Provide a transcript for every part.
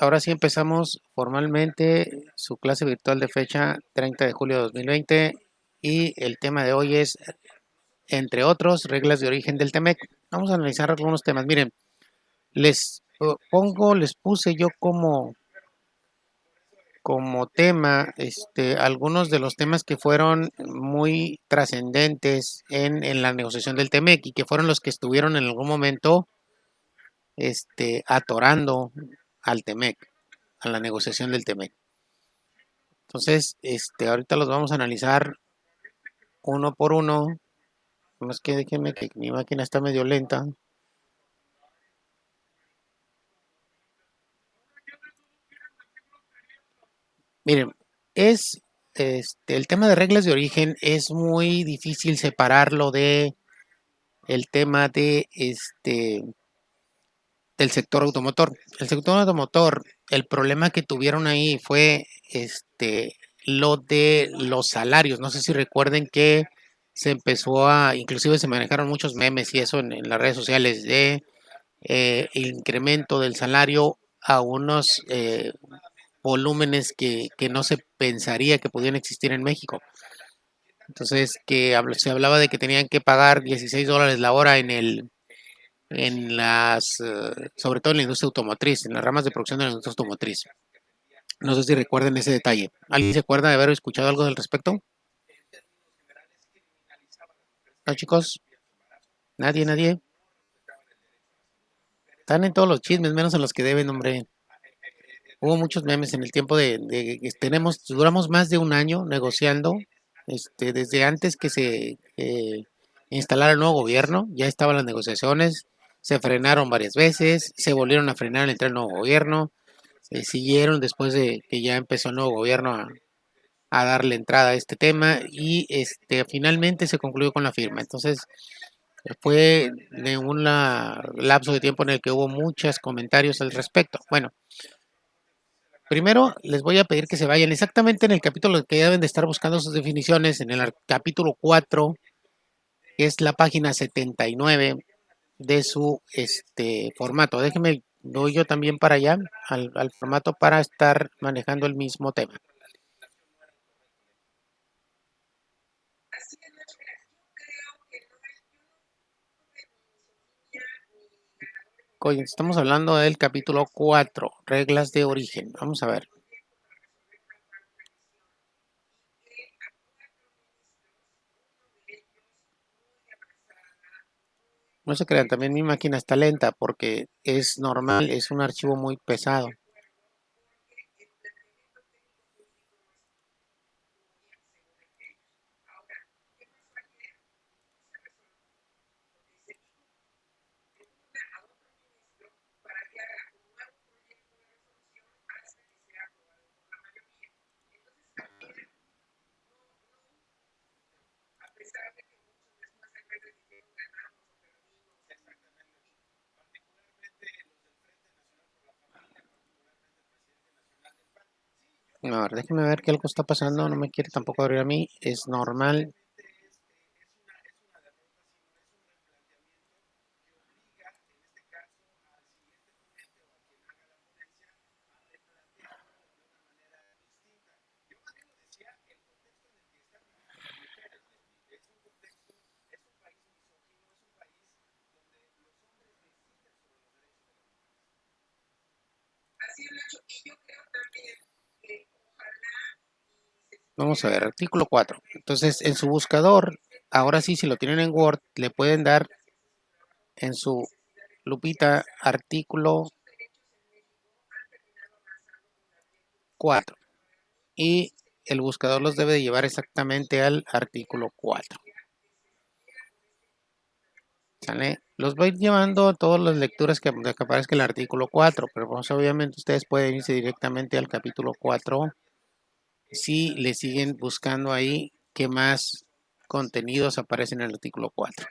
ahora sí empezamos formalmente su clase virtual de fecha 30 de julio de 2020 y el tema de hoy es, entre otros, reglas de origen del TEMEC. Vamos a analizar algunos temas. Miren, les puse yo como tema algunos de los temas que fueron muy trascendentes en la negociación del TEMEC y que fueron los que estuvieron en algún momento atorando al TEMEC, a la negociación del TEMEC. Entonces, ahorita los vamos a analizar uno por uno. Más que déjenme que mi máquina está medio lenta. Miren, el tema de reglas de origen es muy difícil separarlo de el tema del sector automotor. El sector automotor, el problema que tuvieron ahí fue lo de los salarios. No sé si recuerden que se empezó inclusive se manejaron muchos memes y eso en las redes sociales de el incremento del salario a unos volúmenes que no se pensaría que pudieran existir en México. Entonces, se hablaba de que tenían que pagar $16 la hora sobre todo en la industria automotriz, en las ramas de producción de la industria automotriz. No sé si recuerden ese detalle. ¿Alguien se acuerda de haber escuchado algo al respecto? ¿No, chicos? ¿Nadie, nadie? Están en todos los chismes, menos en los que deben, hombre. Hubo muchos memes en el tiempo duramos más de un año negociando, desde antes que se instalara el nuevo gobierno, ya estaban las negociaciones, se frenaron varias veces, se volvieron a frenar al entrar el nuevo gobierno, siguieron después de que ya empezó el nuevo gobierno a darle entrada a este tema y finalmente se concluyó con la firma. Entonces fue de un lapso de tiempo en el que hubo muchos comentarios al respecto. Bueno, primero les voy a pedir que se vayan exactamente en el capítulo que deben de estar buscando sus definiciones, en el capítulo 4, que es la página 79 de su formato. Déjenme, doy yo también para allá, al formato para estar manejando el mismo tema. Estamos hablando del capítulo 4, reglas de origen. Vamos a ver. No se crean, también mi máquina está lenta porque es normal, es un archivo muy pesado. A ver, déjenme ver que algo está pasando, no me quiere tampoco abrir a mí, es normal. Vamos a ver, artículo 4. Entonces, en su buscador, ahora sí, si lo tienen en Word, le pueden dar en su lupita artículo 4. Y el buscador los debe de llevar exactamente al artículo 4. ¿Sale? Los va a ir llevando a todas las lecturas que aparezca el artículo 4, pero pues obviamente ustedes pueden irse directamente al capítulo 4 si le siguen buscando ahí qué más contenidos aparecen en el artículo 4.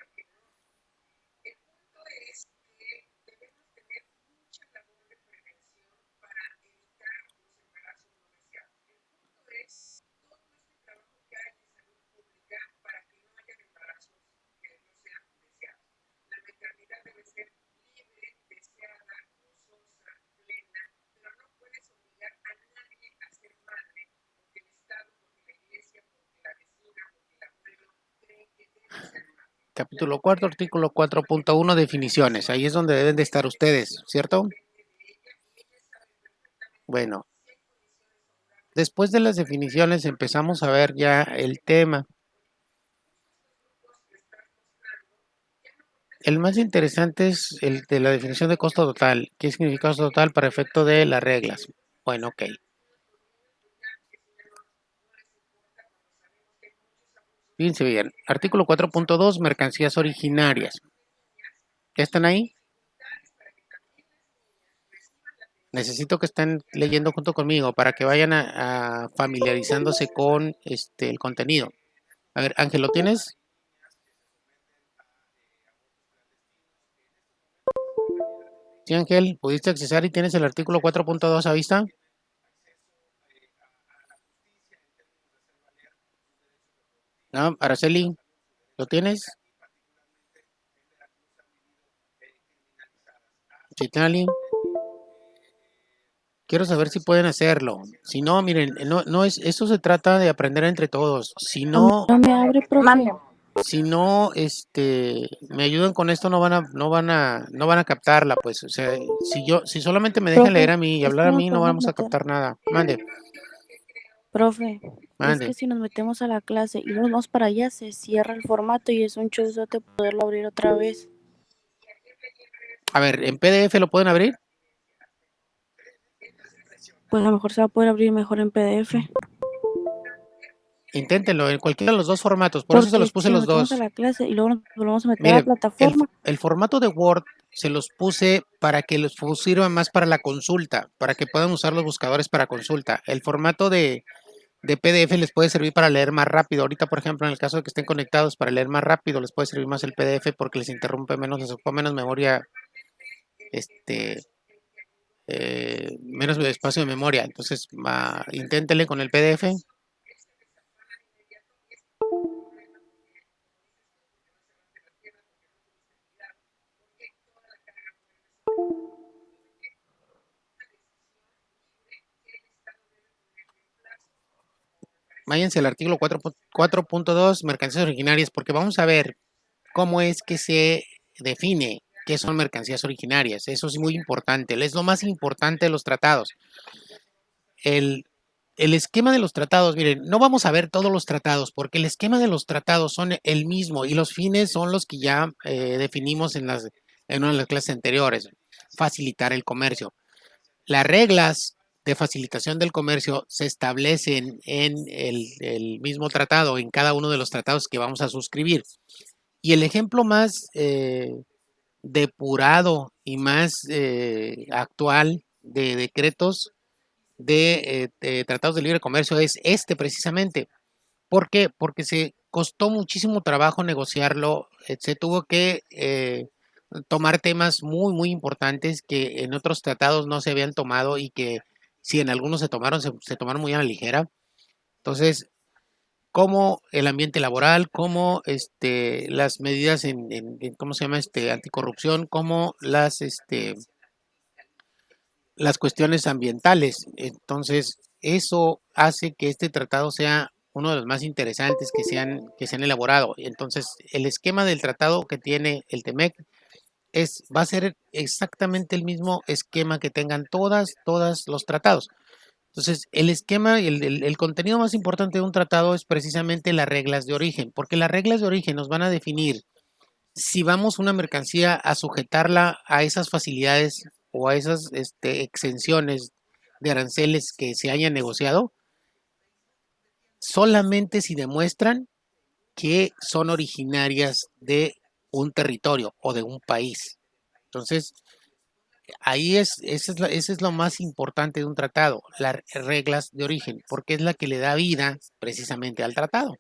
capítulo 4, artículo 4.1, definiciones. Ahí es donde deben de estar ustedes, ¿cierto? Bueno, después de las definiciones empezamos a ver ya el tema. El más interesante es el de la definición de costo total. ¿Qué significa costo total para efecto de las reglas? Bueno, ok. Fíjense bien. Artículo 4.2, mercancías originarias. ¿Ya están ahí? Necesito que estén leyendo junto conmigo para que vayan a familiarizándose con el contenido. A ver, Ángel, ¿lo tienes? Sí, Ángel, ¿pudiste accesar y tienes el artículo 4.2 a vista? No, Araceli, ¿lo tienes? Chitlali, quiero saber si pueden hacerlo. Si no, miren, no es, esto se trata de aprender entre todos. Si no, No me abre, profe. si no, me ayudan con esto, no van a captarla, pues. O sea, si solamente me dejan leer Profe, a mí y es hablar que a nos mí, no podemos vamos a meter. captar nada. Mande, Profe, es mande. que si nos metemos a la clase y nos vamos para allá, se cierra el formato y es un chouzote poderlo abrir otra vez. A ver, ¿en PDF lo pueden abrir? Pues a lo mejor se va a poder abrir mejor en PDF. Inténtenlo en cualquiera de los dos formatos, por eso se los Porque puse si nos los metemos a dos. la clase y luego nos volvemos a meter a la Mire, plataforma, el formato de Word se los puse para que les sirva más para la consulta, para que puedan usar los buscadores para consulta. El formato de PDF les puede servir para leer más rápido. Ahorita, por ejemplo, en el caso de que estén conectados para leer más rápido, les puede servir más el PDF porque les interrumpe menos, les ocupa menos memoria, este, menos espacio de memoria. Entonces, inténtenle con el PDF. Váyanse al artículo 4.2, mercancías originarias, porque vamos a ver cómo es que se define qué son mercancías originarias. Eso es muy importante, es lo más importante de los tratados. El esquema de los tratados, miren, no vamos a ver todos los tratados porque el esquema de los tratados son el mismo y los fines son los que ya definimos en una de las clases anteriores. Facilitar el comercio. Las reglas de facilitación del comercio se establecen en el mismo tratado, en cada uno de los tratados que vamos a suscribir. Y el ejemplo más depurado y más actual de decretos de tratados de libre comercio es este precisamente. ¿Por qué? Porque se costó muchísimo trabajo negociarlo, se tuvo que tomar temas muy, muy importantes que en otros tratados no se habían tomado y que si en algunos se tomaron, se tomaron muy a la ligera. Entonces, como el ambiente laboral, como las medidas en ¿cómo se llama? Anticorrupción, como las cuestiones ambientales. Entonces, eso hace que este tratado sea uno de los más interesantes que se han elaborado. Entonces, el esquema del tratado que tiene el TEMEC va a ser exactamente el mismo esquema que tengan todos los tratados. Entonces, el esquema y el contenido más importante de un tratado es precisamente las reglas de origen, porque las reglas de origen nos van a definir si vamos una mercancía a sujetarla a esas facilidades o a esas exenciones de aranceles que se hayan negociado, solamente si demuestran que son originarias de un territorio o de un país. Entonces, ese es lo más importante de un tratado, las reglas de origen, porque es la que le da vida precisamente al tratado.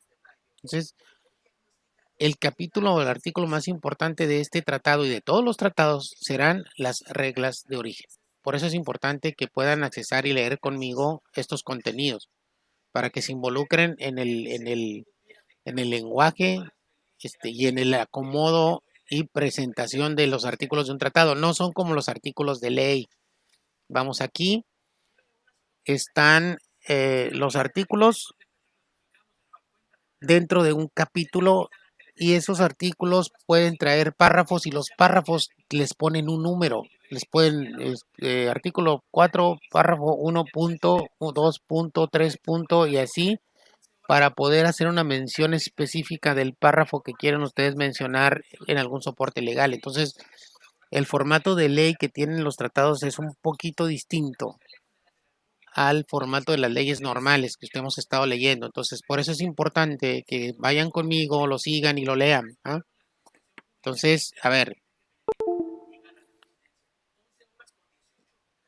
Entonces, el capítulo o el artículo más importante de este tratado y de todos los tratados serán las reglas de origen. Por eso es importante que puedan accesar y leer conmigo estos contenidos, para que se involucren en el lenguaje y en el acomodo y presentación de los artículos de un tratado. No son como los artículos de ley. Vamos aquí, están los artículos dentro de un capítulo y esos artículos pueden traer párrafos y los párrafos les ponen un número. Les pueden, artículo 4, párrafo 1 punto, 2 punto, 3 punto y así para poder hacer una mención específica del párrafo que quieren ustedes mencionar en algún soporte legal. Entonces, el formato de ley que tienen los tratados es un poquito distinto al formato de las leyes normales que hemos estado leyendo. Entonces, por eso es importante que vayan conmigo, lo sigan y lo lean. ¿Ah? Entonces, a ver,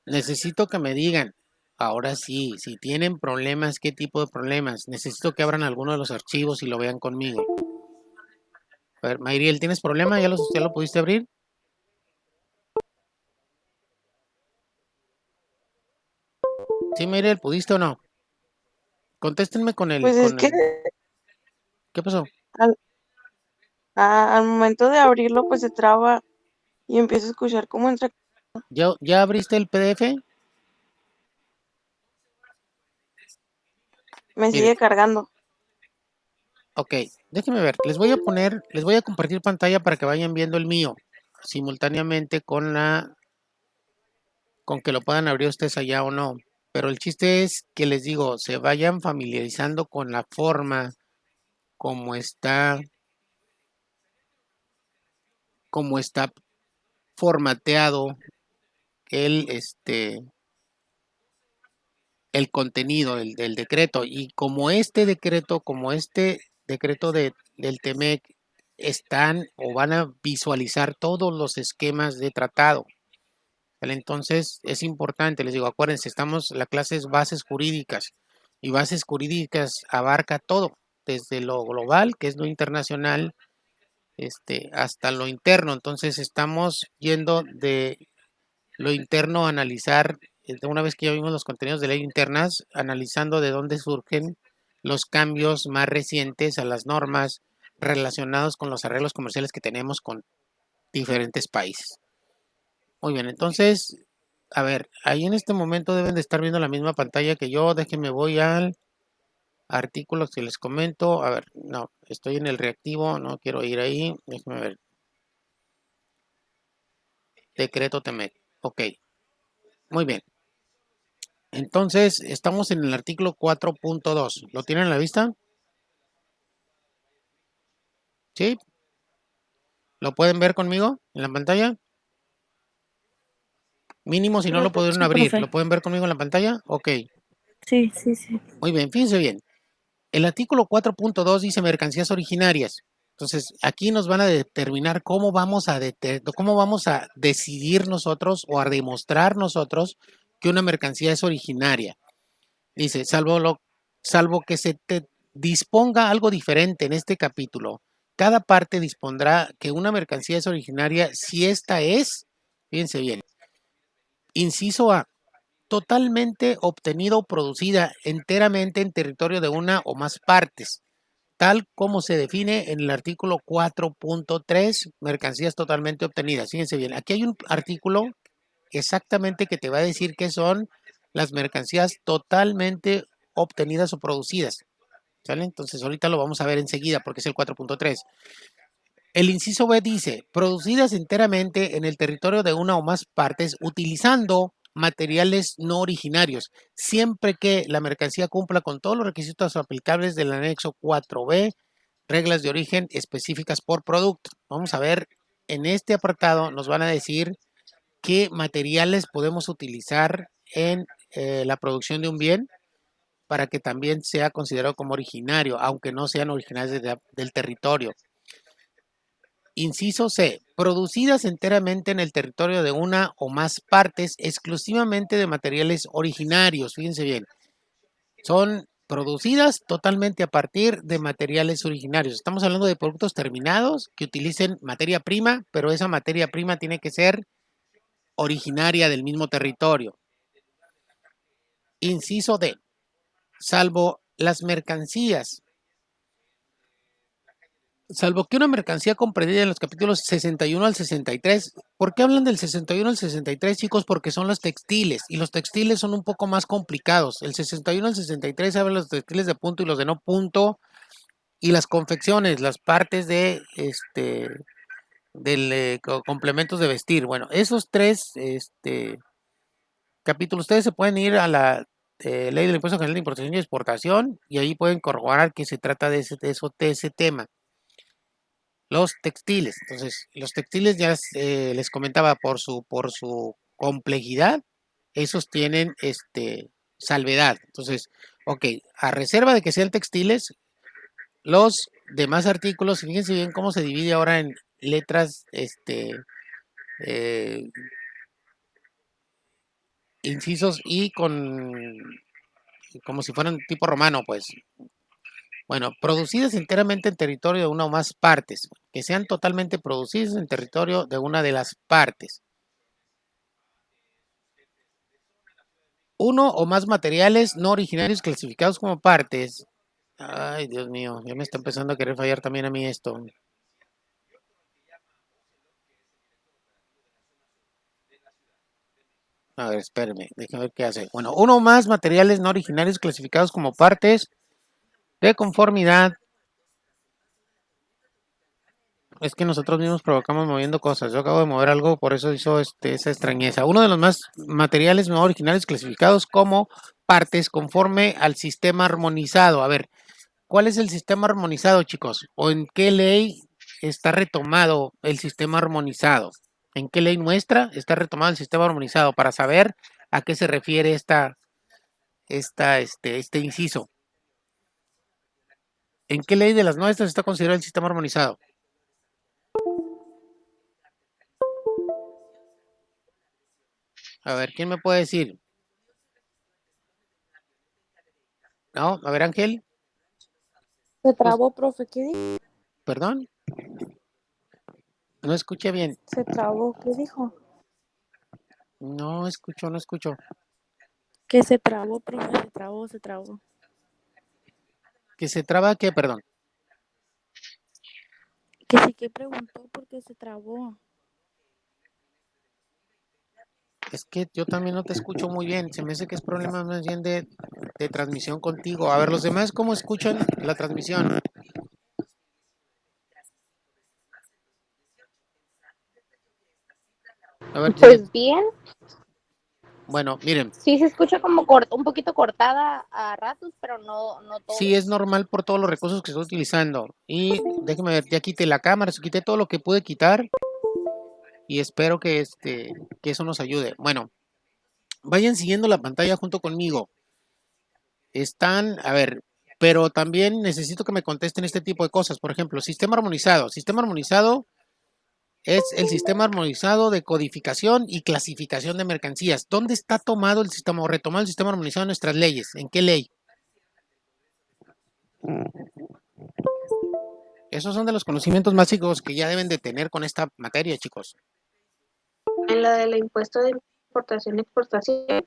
necesito que me digan, ahora sí, si tienen problemas, ¿qué tipo de problemas? Necesito que abran alguno de los archivos y lo vean conmigo. A ver, Mayriel, ¿tienes problema? ¿Ya lo pudiste abrir? Sí, Mayriel, ¿pudiste o no? Contéstenme Pues es que ¿Qué pasó? al, al momento de abrirlo, pues se traba y empiezo a escuchar cómo entra. ¿Ya abriste el PDF? Me Mire, sigue cargando. ok, déjenme ver. Les voy a compartir pantalla para que vayan viendo el mío simultáneamente con que lo puedan abrir ustedes allá o no. Pero el chiste es que les digo, se vayan familiarizando con la forma como está, como está formateado el, el contenido del decreto. Y como este decreto del TEMEC, están o van a visualizar todos los esquemas de tratado. ¿Vale? Entonces es importante, les digo, acuérdense, la clase es bases jurídicas y bases jurídicas abarca todo, desde lo global, que es lo internacional, hasta lo interno. Entonces estamos yendo de lo interno a analizar, una vez que ya vimos los contenidos de ley internas, analizando de dónde surgen los cambios más recientes a las normas relacionados con los arreglos comerciales que tenemos con diferentes países. Muy bien, entonces, a ver, ahí en este momento deben de estar viendo la misma pantalla que yo. Déjenme voy al artículo que les comento. A ver, no, estoy en el reactivo, no quiero ir ahí. Déjenme ver. Decreto TEMEC. Ok, muy bien. Entonces, estamos en el artículo 4.2. ¿Lo tienen a la vista? ¿Sí? ¿Lo pueden ver conmigo en la pantalla? Mínimo si no lo pudieron Sí, abrir. profe. ¿Lo pueden ver conmigo en la pantalla? Ok. Sí, sí, sí. Muy bien, fíjense bien. El artículo 4.2 dice mercancías originarias. Entonces, aquí nos van a determinar cómo vamos a decidir nosotros o a demostrar nosotros que una mercancía es originaria. Dice, salvo que se te disponga algo diferente en este capítulo, cada parte dispondrá que una mercancía es originaria si esta es, fíjense bien, inciso A, totalmente obtenida o producida enteramente en territorio de una o más partes, tal como se define en el artículo 4.3, mercancías totalmente obtenidas. Fíjense bien, aquí hay un artículo exactamente que te va a decir qué son las mercancías totalmente obtenidas o producidas. ¿Sale? Entonces ahorita lo vamos a ver enseguida porque es el 4.3. El inciso B dice, producidas enteramente en el territorio de una o más partes utilizando materiales no originarios, siempre que la mercancía cumpla con todos los requisitos aplicables del anexo 4B, reglas de origen específicas por producto. Vamos a ver, en este apartado nos van a decir qué materiales podemos utilizar en la producción de un bien para que también sea considerado como originario, aunque no sean originarios del territorio. Inciso C. Producidas enteramente en el territorio de una o más partes, exclusivamente de materiales originarios. Fíjense bien, son producidas totalmente a partir de materiales originarios. Estamos hablando de productos terminados que utilicen materia prima, pero esa materia prima tiene que ser originaria del mismo territorio. Inciso D. Salvo las mercancías Salvo que una mercancía comprendida en los capítulos 61 al 63. ¿Por qué hablan del 61 al 63, chicos? Porque son los textiles, y los textiles son un poco más complicados. El 61 al 63 hablan de los textiles de punto y los de no punto, y las confecciones, las partes de del complementos de vestir. Bueno, esos tres capítulos, ustedes se pueden ir a la ley del impuesto general de importación y exportación y ahí pueden corroborar que se trata de ese tema. Los textiles, entonces, los textiles ya les comentaba por su complejidad, esos tienen salvedad. Entonces, ok, a reserva de que sean textiles, los demás artículos, fíjense bien cómo se divide ahora en letras, eh, incisos y como si fueran tipo romano, pues. Bueno, producidas enteramente en territorio de una o más partes, que sean totalmente producidas en territorio de una de las partes. Uno o más materiales no originarios clasificados como partes. Ay, Dios mío, ya me está empezando a querer fallar también a mí esto. A ver, espérenme, déjame ver qué hace. Bueno, uno o más materiales no originarios clasificados como partes de conformidad. Es que nosotros mismos provocamos moviendo cosas. Yo acabo de mover algo, por eso hizo esa extrañeza. Uno de los más materiales no originales clasificados como partes conforme al sistema armonizado. A ver, ¿cuál es el sistema armonizado, chicos? ¿O en qué ley está retomado el sistema armonizado? ¿En qué ley nuestra está retomado el sistema armonizado? Para saber a qué se refiere este inciso. ¿En qué ley de las nuestras está considerado el sistema armonizado? A ver, ¿quién me puede decir? No, a ver, Ángel. Se trabó, profe, ¿qué dijo? Perdón, no escuché bien. Se trabó, ¿qué dijo? No escucho, no escucho. Que se trabó, profe, se trabó. ¿Que se traba qué? Perdón. Que sí que preguntó por qué se trabó. Es que yo también no te escucho muy bien. Se me hace que es problema más bien de transmisión contigo. A ver, los demás, ¿cómo escuchan la transmisión? A ver, Pues bien, bueno, miren. sí se escucha como un poquito cortada a ratos, pero no todo. Sí, es normal por todos los recursos que estoy utilizando. Y déjeme ver, ya quité la cámara, quité todo lo que pude quitar. Y espero que eso nos ayude. Bueno, vayan siguiendo la pantalla junto conmigo. Están, a ver, pero también necesito que me contesten este tipo de cosas. Por ejemplo, sistema armonizado. Sistema armonizado es el sistema armonizado de codificación y clasificación de mercancías. ¿Dónde está tomado el sistema o retomado el sistema armonizado en nuestras leyes? ¿En qué ley? Esos son de los conocimientos básicos que ya deben de tener con esta materia, chicos. En la del impuesto de importación y exportación.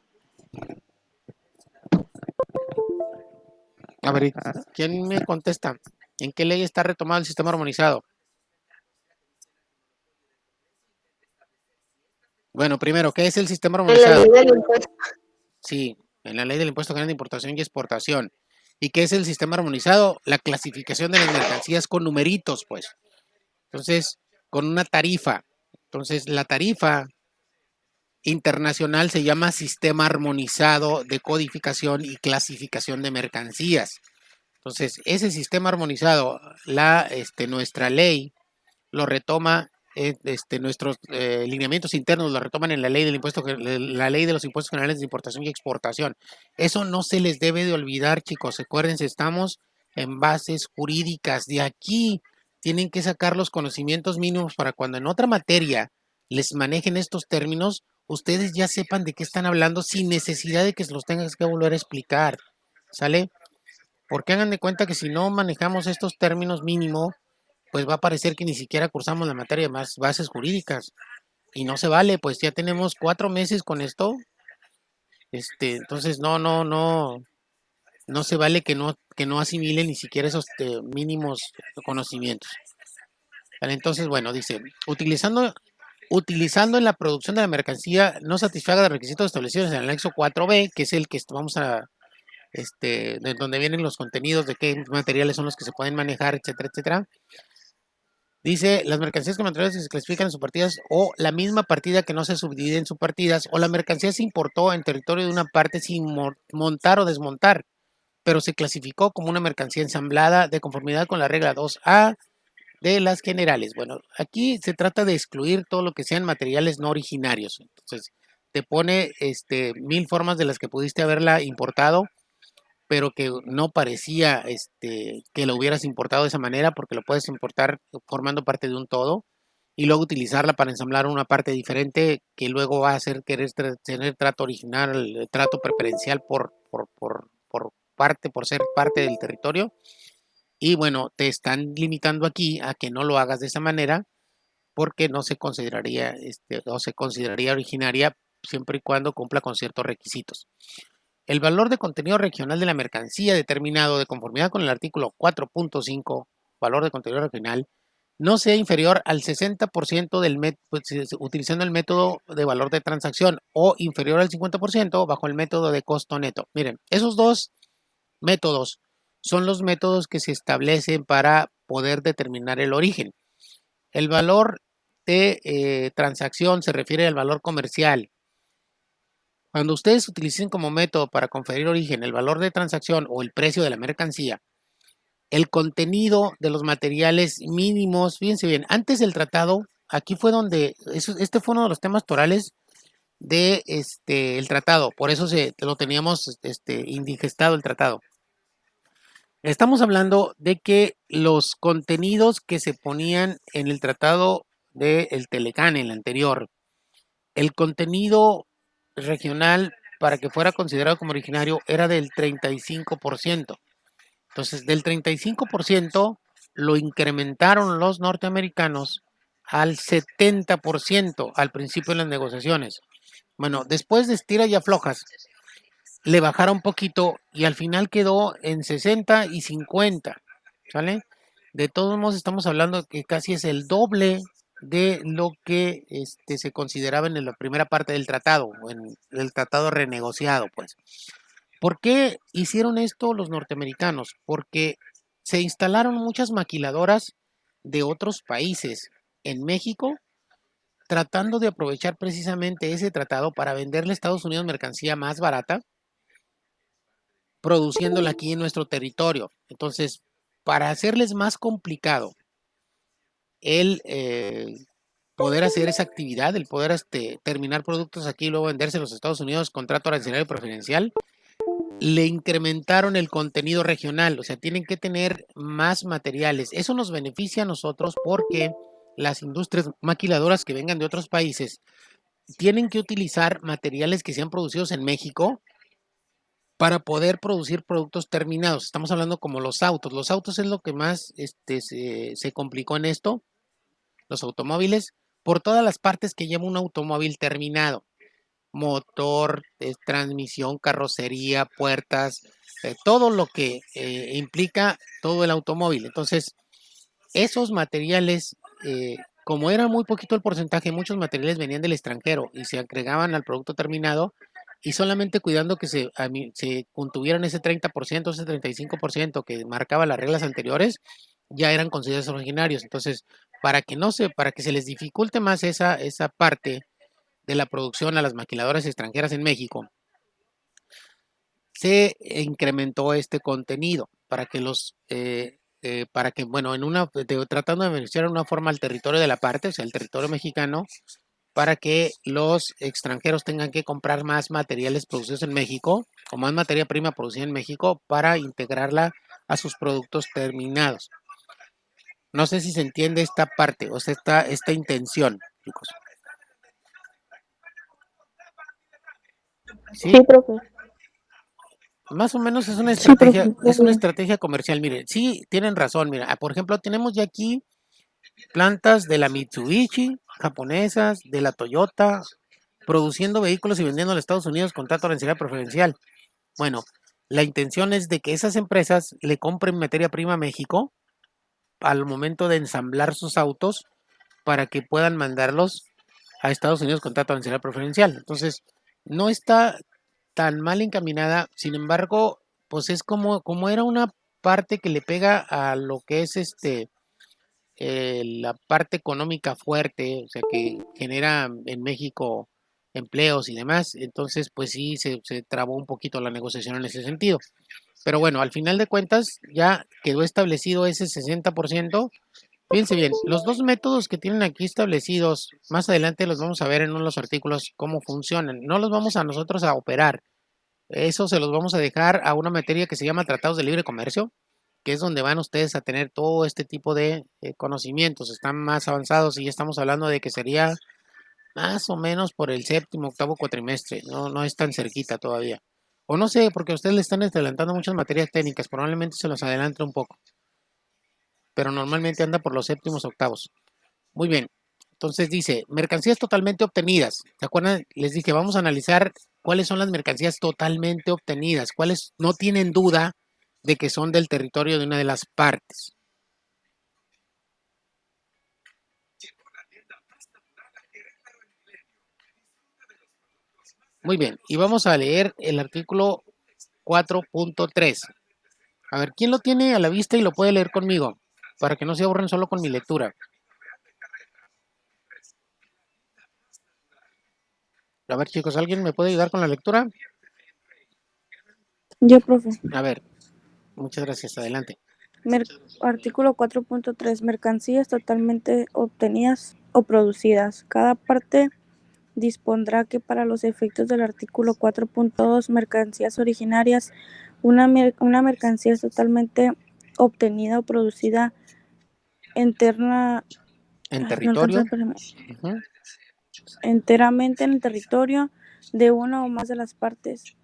A ver, ¿quién me contesta? ¿En qué ley está retomado el sistema armonizado? Bueno, primero, ¿qué es el sistema armonizado? En la ley del impuesto. Sí, en la ley del impuesto general de importación y exportación. ¿Y qué es el sistema armonizado? La clasificación de las mercancías con numeritos, pues. Entonces, con una tarifa. Entonces, la tarifa internacional se llama Sistema Armonizado de Codificación y Clasificación de Mercancías. Entonces, ese sistema armonizado, nuestra ley lo retoma, nuestros lineamientos internos lo retoman en la ley la ley de los impuestos generales de importación y exportación. Eso no se les debe de olvidar, chicos. Acuérdense, estamos en bases jurídicas. De aquí tienen que sacar los conocimientos mínimos para cuando en otra materia les manejen estos términos, ustedes ya sepan de qué están hablando sin necesidad de que se los tengas que volver a explicar. ¿Sale? Porque hagan de cuenta que si no manejamos estos términos mínimo, pues va a parecer que ni siquiera cursamos la materia de más bases jurídicas. Y no se vale, pues ya tenemos 4 meses con esto. Entonces no se vale que no asimilen ni siquiera esos mínimos conocimientos. Vale, entonces, bueno, dice, utilizando en la producción de la mercancía no satisfaga los requisitos establecidos en el anexo 4B, que es el que vamos a de donde vienen los contenidos, de qué materiales son los que se pueden manejar, etcétera, etcétera. Dice, las mercancías con materiales que se clasifican en subpartidas o la misma partida que no se subdivide en subpartidas o la mercancía se importó en territorio de una parte sin montar o desmontar, pero se clasificó como una mercancía ensamblada de conformidad con la regla 2A de las generales. Bueno, aquí se trata de excluir todo lo que sean materiales no originarios. Entonces, te pone 1000 formas de las que pudiste haberla importado, pero que no parecía que lo hubieras importado de esa manera, porque lo puedes importar formando parte de un todo y luego utilizarla para ensamblar una parte diferente que luego va a hacer querer tener trato original, trato preferencial por ser parte del territorio. Y bueno, te están limitando aquí a que no lo hagas de esa manera porque no se consideraría o se consideraría originaria siempre y cuando cumpla con ciertos requisitos. El valor de contenido regional de la mercancía determinado de conformidad con el artículo 4.5, valor de contenido regional, no sea inferior al 60% del utilizando el método de valor de transacción o inferior al 50% bajo el método de costo neto. Miren, esos dos métodos son los métodos que se establecen para poder determinar el origen. El valor de transacción se refiere al valor comercial. Cuando ustedes utilicen como método para conferir origen el valor de transacción o el precio de la mercancía, el contenido de los materiales mínimos, fíjense bien, antes del tratado, aquí fue donde, este fue uno de los temas torales de el tratado, por eso lo teníamos indigestado el tratado. Estamos hablando de que los contenidos que se ponían en el tratado del Telecán, en el anterior, el contenido regional para que fuera considerado como originario era del 35%. Entonces, del 35% lo incrementaron los norteamericanos al 70% al principio de las negociaciones. Bueno, después de estira y aflojas, le bajaron un poquito y al final quedó en 60 y 50, ¿sale? De todos modos estamos hablando que casi es el doble de lo que se consideraba en la primera parte del tratado, o en el tratado renegociado, pues. ¿Por qué hicieron esto los norteamericanos? Porque se instalaron muchas maquiladoras de otros países en México, tratando de aprovechar precisamente ese tratado para venderle a Estados Unidos mercancía más barata, produciéndola aquí en nuestro territorio. Entonces, para hacerles más complicado el poder hacer esa actividad, el poder terminar productos aquí y luego venderse a los Estados Unidos con trato arancelario preferencial, le incrementaron el contenido regional, o sea, tienen que tener más materiales. Eso nos beneficia a nosotros porque las industrias maquiladoras que vengan de otros países tienen que utilizar materiales que sean producidos en México para poder producir productos terminados. Estamos hablando como los autos. Los autos es lo que más se complicó en esto, los automóviles, por todas las partes que lleva un automóvil terminado. Motor, transmisión, carrocería, puertas, todo lo que implica todo el automóvil. Entonces, esos materiales, como era muy poquito el porcentaje, muchos materiales venían del extranjero y se agregaban al producto terminado y solamente cuidando que se contuvieran ese 30%, ese 35% que marcaba las reglas anteriores, ya eran considerados originarios. Entonces, para que se les dificulte más esa parte de la producción a las maquiladoras extranjeras en México, se incrementó este contenido para que tratando de beneficiar de una forma al territorio de la parte, o sea, el territorio mexicano, para que los extranjeros tengan que comprar más materiales producidos en México o más materia prima producida en México para integrarla a sus productos terminados. No sé si se entiende esta parte, o sea, esta intención, chicos. Sí, profe. Más o menos es una Sí, profe, estrategia, muy es una bien. estrategia comercial. Mire, sí, tienen razón. Mira, por ejemplo, tenemos ya aquí plantas de la Mitsubishi, japonesas, de la Toyota, produciendo vehículos y vendiendo a los Estados Unidos con trato arancelario preferencial. Bueno, la intención es de que esas empresas le compren materia prima a México al momento de ensamblar sus autos para que puedan mandarlos a Estados Unidos con trato arancelario preferencial. Entonces, no está tan mal encaminada, sin embargo, pues es como era una parte que le pega a lo que es la parte económica fuerte, o sea, que genera en México empleos y demás. Entonces, pues sí, se trabó un poquito la negociación en ese sentido. Pero bueno, al final de cuentas ya quedó establecido ese 60%. Fíjense bien, los dos métodos que tienen aquí establecidos, más adelante los vamos a ver en uno de los artículos cómo funcionan. No los vamos a nosotros a operar. Eso se los vamos a dejar a una materia que se llama Tratados de Libre Comercio, que es donde van ustedes a tener todo este tipo de conocimientos. Están más avanzados y ya estamos hablando de que sería más o menos por el séptimo, octavo cuatrimestre. No, no es tan cerquita todavía. O no sé, porque a ustedes le están adelantando muchas materias técnicas. Probablemente se los adelante un poco. Pero normalmente anda por los séptimos, octavos. Muy bien. Entonces dice, mercancías totalmente obtenidas. ¿Se acuerdan? Les dije, vamos a analizar cuáles son las mercancías totalmente obtenidas, cuáles no tienen duda de que son del territorio de una de las partes. Muy bien, y vamos a leer el artículo 4.3. A ver, ¿quién lo tiene a la vista y lo puede leer conmigo? Para que no se aburran solo con mi lectura. A ver, chicos, ¿alguien me puede ayudar con la lectura? Yo, profe. A ver, muchas gracias, adelante. Artículo 4.3. Mercancías totalmente obtenidas o producidas. Cada parte dispondrá que para los efectos del artículo 4.2, mercancías originarias, una mercancía es totalmente obtenida o producida En territorio. Enteramente en el territorio de una o más de las partes.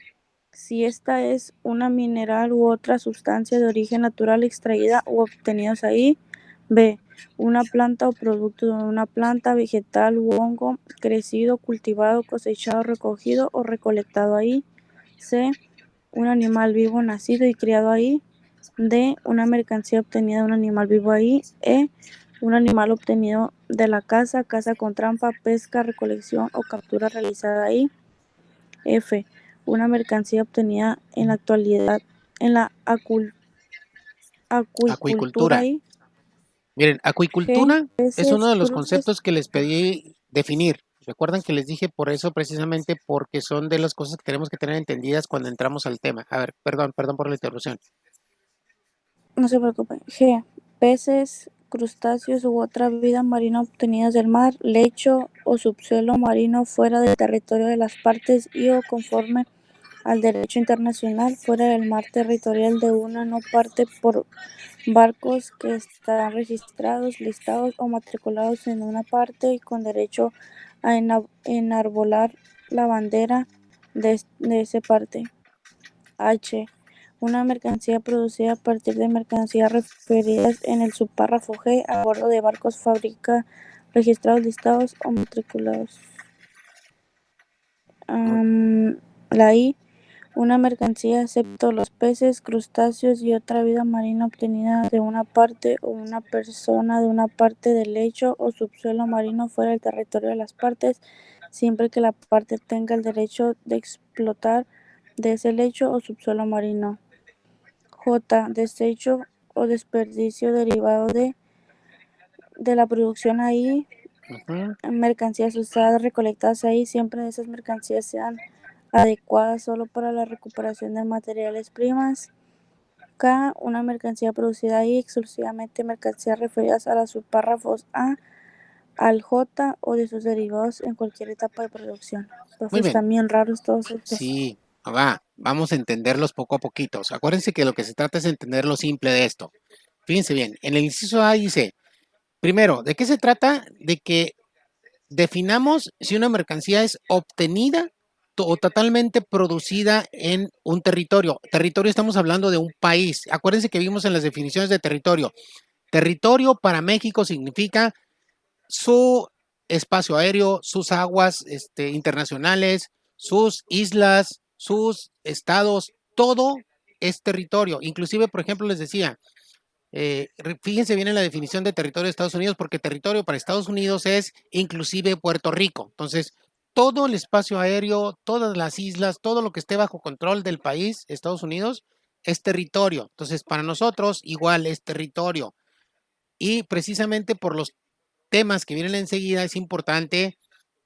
Si esta es una mineral u otra sustancia de origen natural extraída u obtenidos ahí. B. Una planta o producto de una planta, vegetal u hongo, crecido, cultivado, cosechado, recogido o recolectado ahí. C. Un animal vivo nacido y criado ahí. D. Una mercancía obtenida de un animal vivo ahí. E. Un animal obtenido de la caza con trampa, pesca, recolección o captura realizada ahí. F. Una mercancía obtenida en la actualidad en la acuicultura Acuicultura. ahí. Miren, G. acuicultura es uno Peces, de los cruces. conceptos que les pedí definir. Recuerdan que les dije por eso precisamente porque son de las cosas que tenemos que tener entendidas cuando entramos al tema. A ver, perdón por la interrupción. No se preocupen. G. Peces, crustáceos u otra vida marina obtenidas del mar, lecho o subsuelo marino fuera del territorio de las partes y o conforme al derecho internacional fuera del mar territorial de una no parte por barcos que estarán registrados, listados o matriculados en una parte y con derecho a enarbolar la bandera de esa parte. H. Una mercancía producida a partir de mercancías referidas en el subpárrafo G a bordo de barcos fábrica registrados, listados o matriculados. La I. Una mercancía excepto los peces, crustáceos y otra vida marina obtenida de una parte o una persona de una parte del lecho o subsuelo marino fuera del territorio de las partes, siempre que la parte tenga el derecho de explotar de ese lecho o subsuelo marino. J. Desecho o desperdicio derivado de la producción ahí, mercancías usadas, recolectadas ahí, siempre esas mercancías sean adecuadas solo para la recuperación de materiales primas. K. Una mercancía producida ahí, exclusivamente mercancías referidas a los subpárrafos A al J o de sus derivados en cualquier etapa de producción. Entonces bien. están bien raros todos estos. Sí, vamos a entenderlos poco a poquito. Acuérdense que lo que se trata es entender lo simple de esto. Fíjense bien, en el inciso A dice, primero, ¿de qué se trata? De que definamos si una mercancía es obtenida o totalmente producida en un territorio. Territorio, estamos hablando de un país. Acuérdense que vimos en las definiciones de territorio. Territorio para México significa su espacio aéreo, sus aguas internacionales, sus islas, sus estados, todo es territorio. Inclusive, por ejemplo, les decía, fíjense bien en la definición de territorio de Estados Unidos, porque territorio para Estados Unidos es inclusive Puerto Rico. Entonces, todo el espacio aéreo, todas las islas, todo lo que esté bajo control del país, Estados Unidos, es territorio. Entonces, para nosotros, igual es territorio. Y precisamente por los temas que vienen enseguida, es importante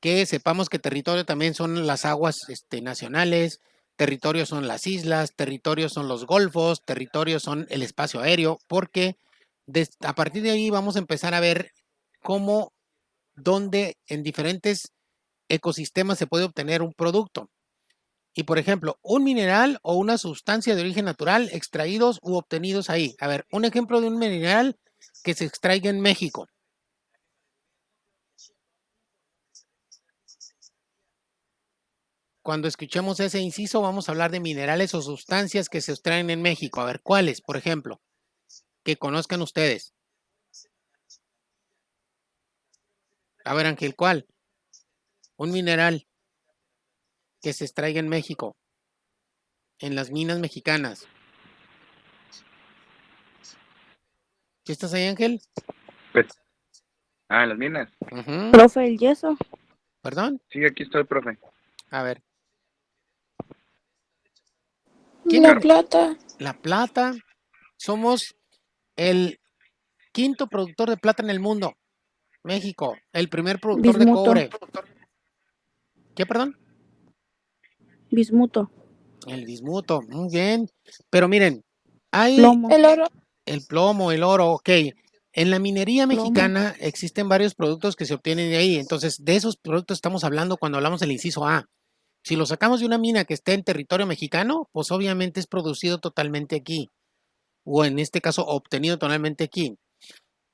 que sepamos que territorio también son las aguas nacionales, territorio son las islas, territorio son los golfos, territorio son el espacio aéreo, porque a partir de ahí vamos a empezar a ver cómo, dónde en diferentes ecosistemas se puede obtener un producto. Y por ejemplo, un mineral o una sustancia de origen natural extraídos u obtenidos ahí. A ver, un ejemplo de un mineral que se extraiga en México. Cuando escuchemos ese inciso, vamos a hablar de minerales o sustancias que se extraen en México. A ver, ¿cuáles, por ejemplo? Que conozcan ustedes. A ver, Ángel, ¿cuál? Un mineral que se extraiga en México, en las minas mexicanas. ¿Sí estás ahí, Ángel? Pues, en las minas. Profe, el yeso. ¿Perdón? Sí, aquí estoy, profe. A ver. La plata. La plata. Somos el quinto productor de plata en el mundo. México, el primer productor de Bismuto. cobre. ¿Qué, perdón? Bismuto. El bismuto, muy bien. Pero miren, hay Plomo. El oro. el plomo, el oro, ok. En la minería Plomo. mexicana existen varios productos que se obtienen de ahí. Entonces, de esos productos estamos hablando cuando hablamos del inciso A. Si lo sacamos de una mina que esté en territorio mexicano, pues obviamente es producido totalmente aquí. O en este caso, obtenido totalmente aquí.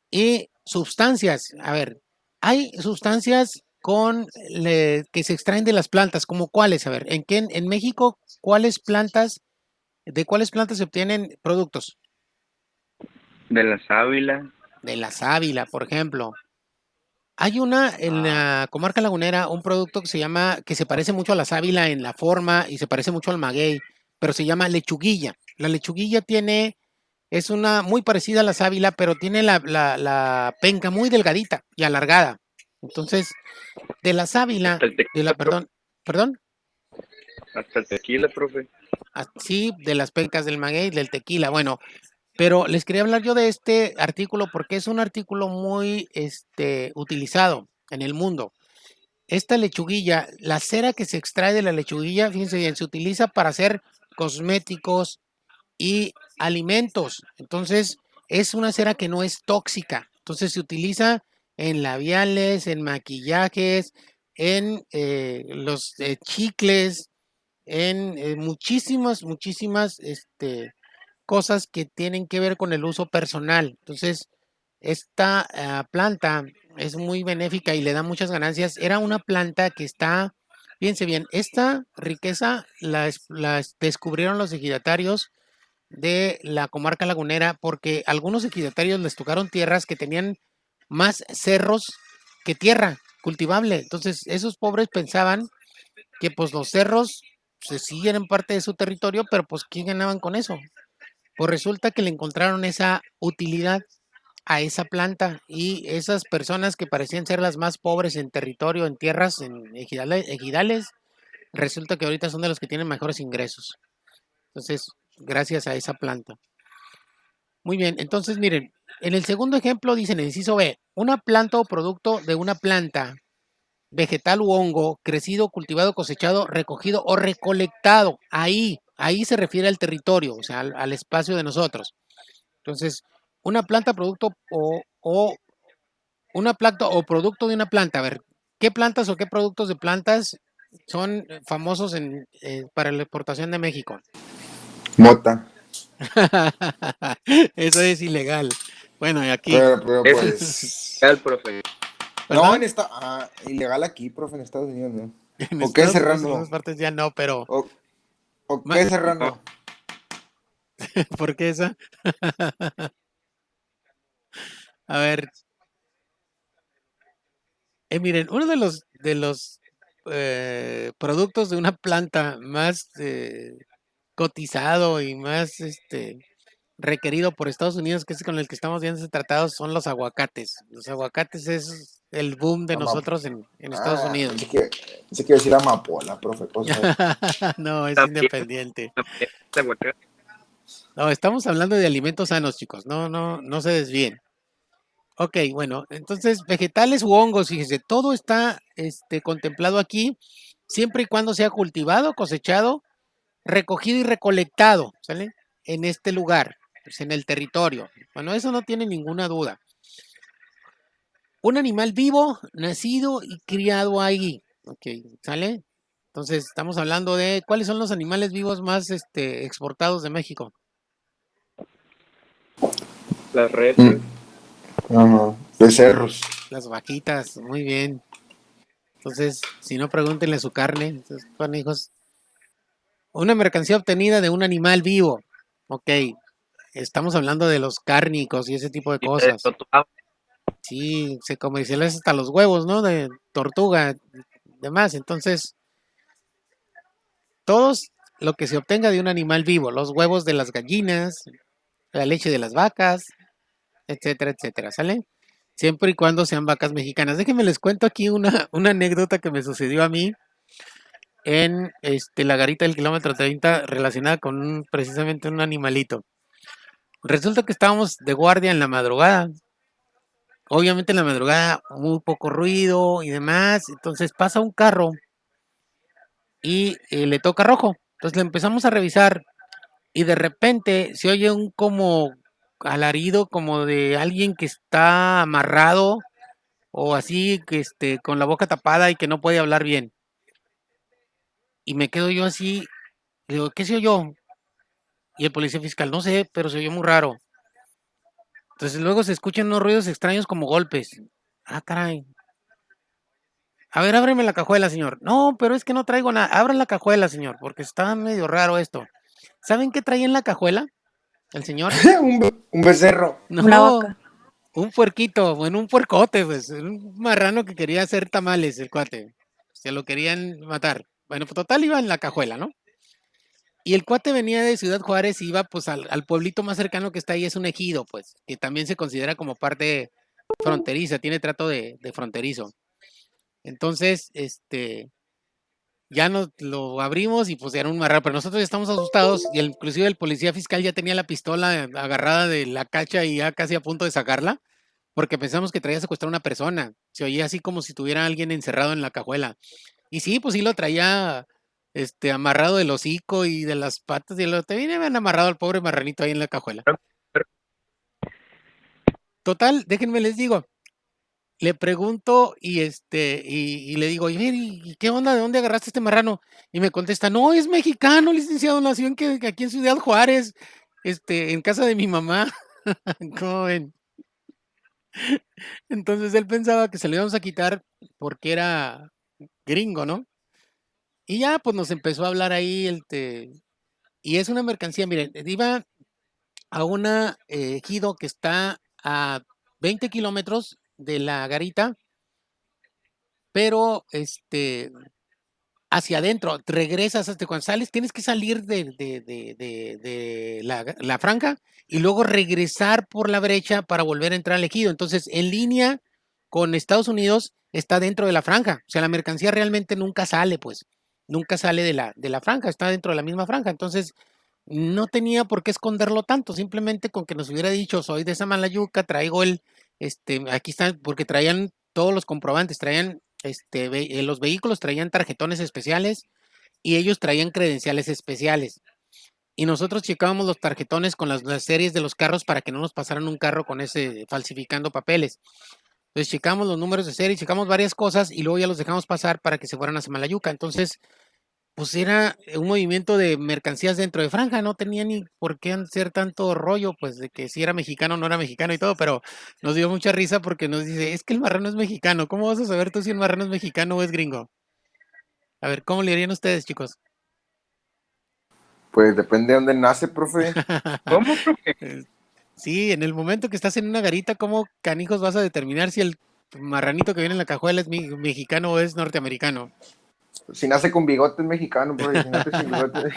Y sustancias, a ver, hay sustancias que se extraen de las plantas, ¿como cuáles? A ver, en México, de cuáles plantas se obtienen productos? De la sábila. De la sábila, por ejemplo. Hay en la comarca lagunera, un producto que se parece mucho a la sábila en la forma y se parece mucho al maguey, pero se llama lechuguilla. La lechuguilla es una muy parecida a la sábila, pero tiene la penca muy delgadita y alargada. Entonces, de la sábila, Hasta el tequila, perdón, hasta el tequila, profe. sí, de las pencas del maguey, del tequila. Bueno, pero les quería hablar yo de este artículo porque es un artículo muy utilizado en el mundo. Esta lechuguilla, la cera que se extrae de la lechuguilla, fíjense bien, se utiliza para hacer cosméticos y alimentos. Entonces, es una cera que no es tóxica. Entonces, se utiliza en labiales, en maquillajes, en los chicles, en muchísimas cosas que tienen que ver con el uso personal. Entonces, esta planta es muy benéfica y le da muchas ganancias. Era una planta que fíjense bien, esta riqueza la descubrieron los ejidatarios de la comarca lagunera porque algunos ejidatarios les tocaron tierras que tenían más cerros que tierra cultivable. Entonces, esos pobres pensaban que pues los cerros sí eran parte de su territorio, pero pues ¿qué ganaban con eso? Pues resulta que le encontraron esa utilidad a esa planta y esas personas que parecían ser las más pobres en territorio, en tierras, en ejidales, resulta que ahorita son de los que tienen mejores ingresos. Entonces, gracias a esa planta. Muy bien, entonces miren, en el segundo ejemplo dicen en el inciso B, una planta o producto de una planta, vegetal u hongo, crecido, cultivado, cosechado, recogido o recolectado. Ahí se refiere al territorio, o sea, al espacio de nosotros. Entonces, una planta, producto o una planta o producto de una planta. A ver, ¿qué plantas o qué productos de plantas son famosos para la exportación de México? Mota. Eso es ilegal. Bueno, y aquí. Pero Es pues. el profe. No, ¿Perdón? ilegal aquí, profe, en Estados Unidos, ¿no? En ¿O qué, Estados Unidos, en Serrano? otras partes ya no, pero ¿O qué, Serrano? ¿por qué esa? A ver, miren, uno de los productos de una planta más cotizado y más requerido por Estados Unidos, que es con el que estamos viendo ese tratado, son los aguacates. Los aguacates es el boom de nosotros en Estados Unidos. Pensé que iba a decir amapola, profe, cosa. No, es También, independiente. también, este aguacate. No, estamos hablando de alimentos sanos, chicos. No se desvíen. Ok, bueno, entonces vegetales u hongos, fíjese, todo está contemplado aquí, siempre y cuando sea cultivado, cosechado, recogido y recolectado, ¿sale? En este lugar, pues, en el territorio. Bueno, eso no tiene ninguna duda. Un animal vivo, nacido y criado ahí, ok, ¿sale? Entonces, estamos hablando de cuáles son los animales vivos más exportados de México. Las reses. Ajá. Becerros. Las vaquitas, muy bien. Entonces, si no, pregúntenle su carne. Entonces, bueno, hijos, una mercancía obtenida de un animal vivo. Ok, estamos hablando de los cárnicos y ese tipo de Y cosas. totuaba. Sí, se comercializa hasta los huevos, ¿no? De tortuga, demás. Entonces, todos lo que se obtenga de un animal vivo, los huevos de las gallinas, la leche de las vacas, etcétera, etcétera, ¿sale? Siempre y cuando sean vacas mexicanas. Déjenme les cuento aquí una anécdota que me sucedió a mí en la garita del kilómetro 30 relacionada con precisamente un animalito. Resulta que estábamos de guardia en la madrugada. Obviamente en la madrugada muy poco ruido y demás. Entonces pasa un carro y le toca rojo. Entonces le empezamos a revisar y de repente se oye un como alarido como de alguien que está amarrado o así que con la boca tapada y que no puede hablar bien. Y me quedo yo así, digo, ¿qué se oyó? Y el policía fiscal, no sé, pero se oyó muy raro. Entonces luego se escuchan unos ruidos extraños como golpes. Ah, caray. A ver, ábreme la cajuela, señor. No, pero es que no traigo nada. Abra la cajuela, señor, porque está medio raro esto. ¿Saben qué traía en la cajuela el señor? Un becerro. Una No, vaca. un puerquito, bueno, un puercote, pues, un marrano que quería hacer tamales, el cuate. Se lo querían matar. Bueno, pues total iba en la cajuela, ¿no? Y el cuate venía de Ciudad Juárez y iba pues al pueblito más cercano que está ahí, es un ejido, pues, que también se considera como parte fronteriza, tiene trato de fronterizo. Entonces, ya nos lo abrimos y pues era un marrano, pero nosotros ya estamos asustados y inclusive el policía fiscal ya tenía la pistola agarrada de la cacha y ya casi a punto de sacarla, porque pensamos que traía secuestrado a una persona. Se oía así como si tuviera alguien encerrado en la cajuela. Y sí, pues sí lo traía amarrado del hocico y de las patas y lo te habían amarrado al pobre marranito ahí en la cajuela. Total, déjenme les digo, le pregunto y le digo, oye, ¿y qué onda? ¿De dónde agarraste este marrano? Y me contesta, no, es mexicano, licenciado, nació aquí en Ciudad Juárez, en casa de mi mamá. ¿Cómo ven? Entonces él pensaba que se lo íbamos a quitar porque era gringo, ¿no? Y ya, pues nos empezó a hablar ahí, y es una mercancía, miren, iba a una ejido que está a 20 kilómetros de la garita, pero hacia adentro, regresas hasta cuando sales, tienes que salir de la franja y luego regresar por la brecha para volver a entrar al ejido. Entonces, en línea con Estados Unidos está dentro de la franja. O sea, la mercancía realmente nunca sale, pues, nunca sale de la franja, está dentro de la misma franja. Entonces, no tenía por qué esconderlo tanto, simplemente con que nos hubiera dicho, soy de Samalayuca, traigo aquí está, porque traían todos los comprobantes, traían, los vehículos traían tarjetones especiales y ellos traían credenciales especiales. Y nosotros checábamos los tarjetones con las series de los carros para que no nos pasaran un carro con ese falsificando papeles. Entonces checamos los números de serie, checamos varias cosas y luego ya los dejamos pasar para que se fueran a Samalayuca. Entonces, pues era un movimiento de mercancías dentro de franja, no tenía ni por qué hacer tanto rollo, pues de que si era mexicano o no era mexicano y todo, pero nos dio mucha risa porque nos dice, es que el marrano es mexicano, ¿cómo vas a saber tú si el marrano es mexicano o es gringo? A ver, ¿cómo le harían ustedes, chicos? Pues depende de dónde nace, profe. ¿Cómo, profe? Sí, en el momento que estás en una garita, ¿cómo canijos vas a determinar si el marranito que viene en la cajuela es mexicano o es norteamericano? Si nace con bigote es mexicano, profe. Si nace sin bigote.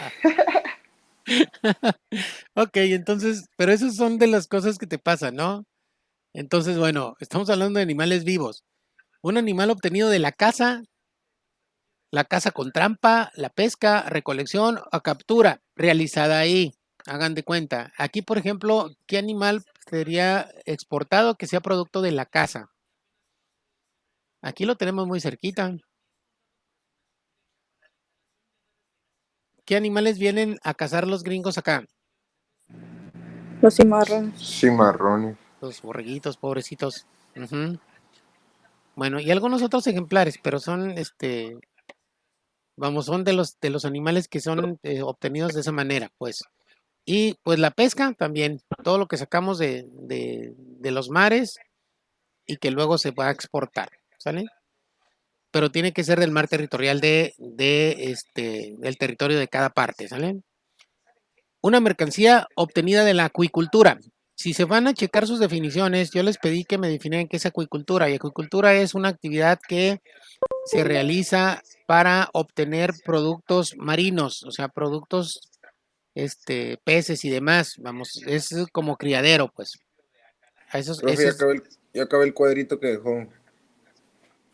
Ok, entonces, pero esas son de las cosas que te pasan, ¿no? Entonces, bueno, estamos hablando de animales vivos. Un animal obtenido de la caza con trampa, la pesca, recolección o captura realizada ahí. Hagan de cuenta. Aquí, por ejemplo, ¿qué animal sería exportado que sea producto de la caza? Aquí lo tenemos muy cerquita. ¿Qué animales vienen a cazar los gringos acá? Los cimarrones. Cimarrones. Los borreguitos, pobrecitos. Ujú. Bueno, y algunos otros ejemplares, pero son, vamos, son de los animales que son obtenidos de esa manera, pues. Y pues la pesca también, todo lo que sacamos de los mares y que luego se va a exportar, ¿sale? Pero tiene que ser del mar territorial del territorio de cada parte, ¿sale? Una mercancía obtenida de la acuicultura. Si se van a checar sus definiciones, yo les pedí que me definieran qué es acuicultura. Y acuicultura es una actividad que se realiza para obtener productos marinos, o sea, productos, peces y demás. Vamos, es como criadero, pues. Profe, ya acabé el cuadrito que dejó.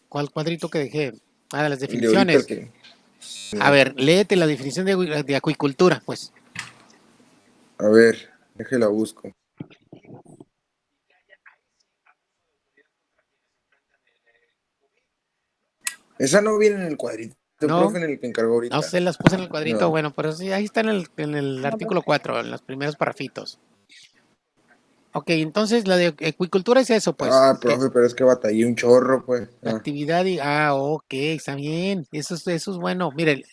¿Cuál cuadrito que dejé? Ah, de las El de ahorita, el definiciones. que. A ver, léete la definición de acuicultura, pues. A ver, déjela busco. Esa no viene en el cuadrito, No, profe, en el que encargó ahorita. no se las puse en el cuadrito, No. bueno, pero sí, ahí está en el artículo 4, en los primeros parrafitos. Ok, entonces la de acuicultura es eso, pues. Ah, profe, pero es que batallé un chorro, pues. La actividad y, ok, está bien, eso es bueno. Miren,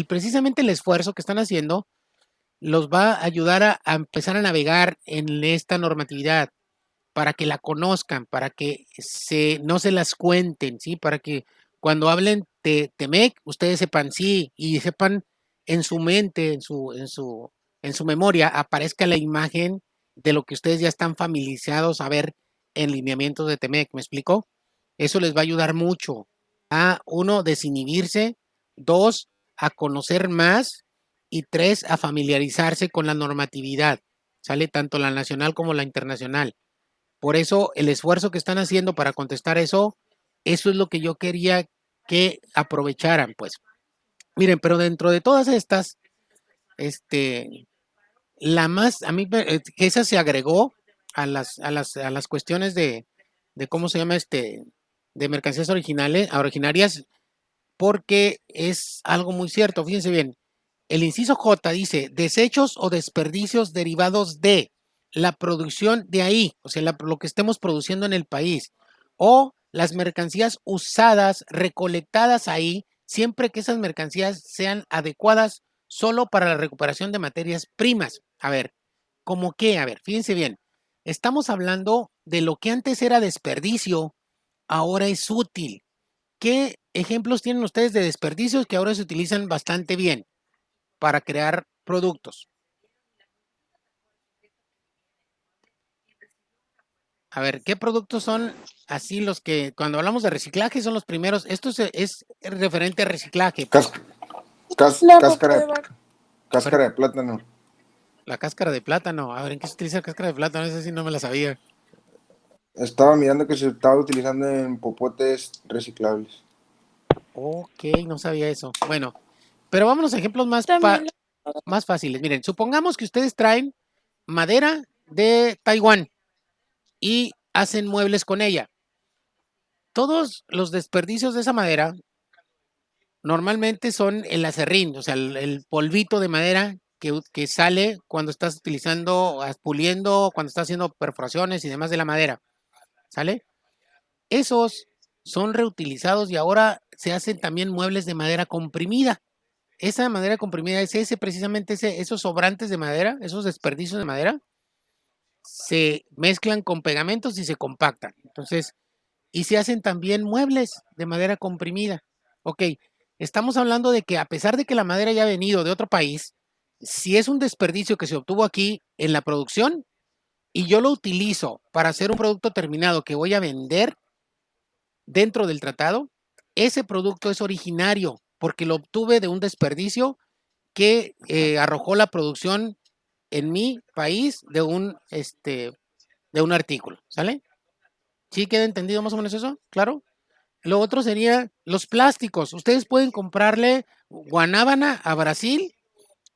precisamente el esfuerzo que están haciendo los va a ayudar a empezar a navegar en esta normatividad, para que la conozcan, para que no se las cuenten, ¿sí? Para que cuando hablen de Temec, ustedes sepan sí, y sepan en su mente, en su memoria, aparezca la imagen de lo que ustedes ya están familiarizados a ver en lineamientos de Temec, ¿me explico? Eso les va a ayudar mucho a, uno, desinhibirse, dos, a conocer más, y tres, a familiarizarse con la normatividad, ¿sale? Tanto la nacional como la internacional. Por eso el esfuerzo que están haciendo para contestar eso es lo que yo quería que aprovecharan, pues. Miren, pero dentro de todas estas, la más, a mí, esa se agregó a las cuestiones de cómo se llama de mercancías originarias, porque es algo muy cierto. Fíjense bien, el inciso J dice desechos o desperdicios derivados de la producción de ahí, o sea, lo que estemos produciendo en el país, o las mercancías usadas, recolectadas ahí, siempre que esas mercancías sean adecuadas solo para la recuperación de materias primas. A ver, ¿cómo qué? A ver, fíjense bien, estamos hablando de lo que antes era desperdicio, ahora es útil. ¿Qué ejemplos tienen ustedes de desperdicios que ahora se utilizan bastante bien para crear productos? A ver, ¿qué productos son así los que cuando hablamos de reciclaje son los primeros? Esto es referente a reciclaje. Cas- La cáscara, papa de cáscara de plátano. La cáscara de plátano. A ver, ¿en qué se utiliza la cáscara de plátano? Esa sí no me la sabía. Estaba mirando que se estaba utilizando en popotes reciclables. Ok, no sabía eso. Bueno, pero vámonos a ejemplos también más fáciles. Miren, supongamos que ustedes traen madera de Taiwán y hacen muebles con ella. Todos los desperdicios de esa madera normalmente son el acerrín, o sea, el polvito de madera que sale cuando estás utilizando, puliendo, cuando estás haciendo perforaciones y demás de la madera, ¿sale? Esos son reutilizados y ahora se hacen también muebles de madera comprimida. Esa madera comprimida es precisamente esos sobrantes de madera, esos desperdicios de madera, se mezclan con pegamentos y se compactan. Entonces, y se hacen también muebles de madera comprimida. Ok, estamos hablando de que a pesar de que la madera ya ha venido de otro país, si es un desperdicio que se obtuvo aquí en la producción y yo lo utilizo para hacer un producto terminado que voy a vender dentro del tratado, ese producto es originario porque lo obtuve de un desperdicio que arrojó la producción en mi país de un artículo, ¿sale? ¿Sí queda entendido más o menos eso? ¿Claro? Lo otro sería los plásticos. Ustedes pueden comprarle guanábana a Brasil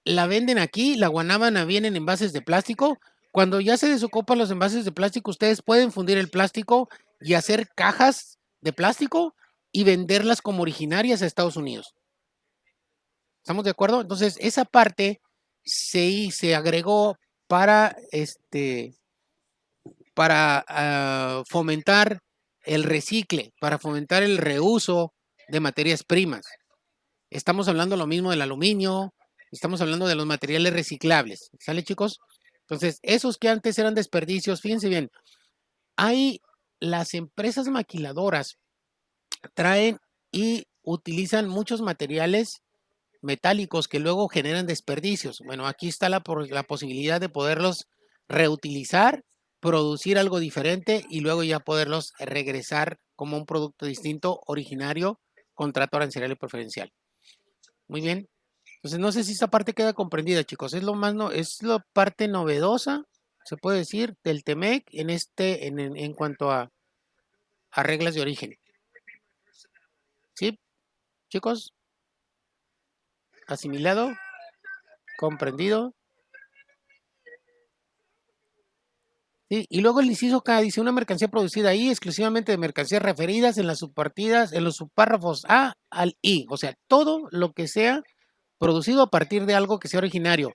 la venden aquí, la guanábana viene en envases de plástico. Cuando ya se desocupan los envases de plástico, ustedes pueden fundir el plástico y hacer cajas de plástico y venderlas como originarias a Estados Unidos. ¿Estamos de acuerdo? Entonces, esa parte se agregó para fomentar el recicle, para fomentar el reuso de materias primas. Estamos hablando lo mismo del aluminio, estamos hablando de los materiales reciclables. ¿Sale, chicos? Entonces, esos que antes eran desperdicios, fíjense bien, las empresas maquiladoras traen y utilizan muchos materiales metálicos que luego generan desperdicios. Bueno, aquí está la posibilidad de poderlos reutilizar, producir algo diferente y luego ya poderlos regresar como un producto distinto, originario, con trato arancelario preferencial. Muy bien. Entonces, no sé si esta parte queda comprendida, chicos. Es es la parte novedosa, se puede decir, del TEMEC en cuanto a reglas de origen. ¿Sí, chicos? ¿Asimilado? ¿Comprendido? Sí, y luego el inciso K dice una mercancía producida ahí exclusivamente de mercancías referidas en las subpartidas, en los subpárrafos A al I. O sea, todo lo que sea producido a partir de algo que sea originario.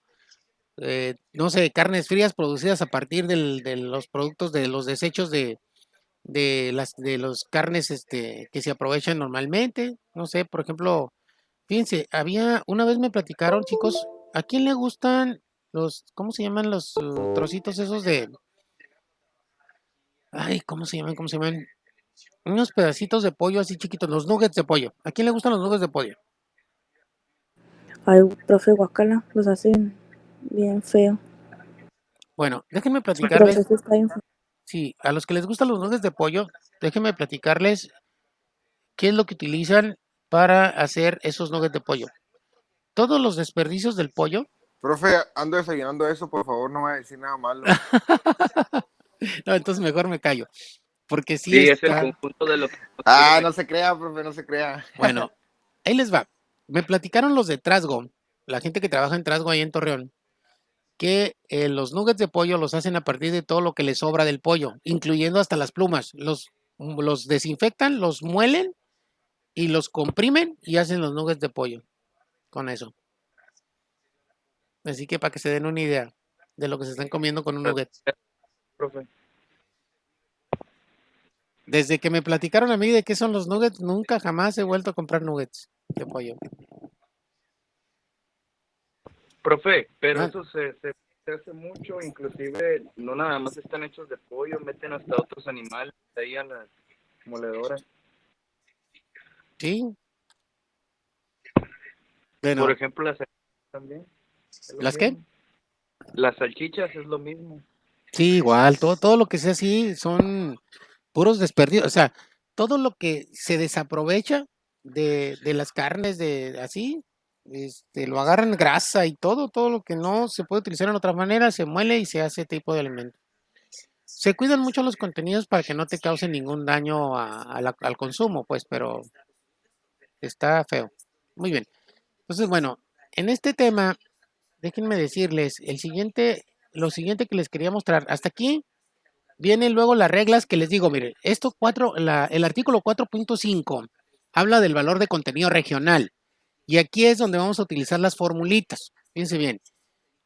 No sé, carnes frías producidas a partir de los productos, de los desechos de los carnes que se aprovechan normalmente. No sé, por ejemplo, fíjense, una vez me platicaron, chicos, ¿a quién le gustan cómo se llaman los trocitos esos ay, ¿cómo se llaman? ¿Cómo se llaman? Unos pedacitos de pollo así chiquitos, los nuggets de pollo. ¿A quién le gustan los nuggets de pollo? Ay, profe, guacala, los hacen bien feo. Bueno, déjenme El platicarles. proceso está bien feo. Sí, a los que les gustan los nuggets de pollo, déjenme platicarles qué es lo que utilizan para hacer esos nuggets de pollo. Todos los desperdicios del pollo. Profe, ando desayunando eso, por favor, no me va a decir nada malo. No, entonces mejor me callo. Porque sí Sí, es el está. conjunto de lo que... No se crea, profe, no se crea. Bueno, ahí les va. Me platicaron los de Trasgo, la gente que trabaja en Trasgo ahí en Torreón, que los nuggets de pollo los hacen a partir de todo lo que les sobra del pollo, incluyendo hasta las plumas. Los desinfectan, los muelen y los comprimen y hacen los nuggets de pollo con eso. Así que para que se den una idea de lo que se están comiendo con un nugget. Profe. Desde que me platicaron a mí de qué son los nuggets, nunca jamás he vuelto a comprar nuggets de pollo. Profe, pero eso se hace mucho, inclusive no nada más están hechos de pollo, meten hasta otros animales ahí a las moledoras. Sí. Bueno, por ejemplo, las salchichas también. ¿las qué? Las salchichas es lo mismo. Sí, igual, todo lo que sea así son puros desperdicios. O sea, todo lo que se desaprovecha de las carnes de así, lo agarran grasa y todo lo que no se puede utilizar en otra manera, se muele y se hace tipo de alimento. Se cuidan mucho los contenidos para que no te causen ningún daño al consumo, pues, pero está feo. Muy bien. Entonces, bueno, en este tema, déjenme decirles, lo siguiente que les quería mostrar, hasta aquí vienen luego las reglas que les digo, miren, el artículo 4.5 habla del valor de contenido regional y aquí es donde vamos a utilizar las formulitas. Fíjense bien,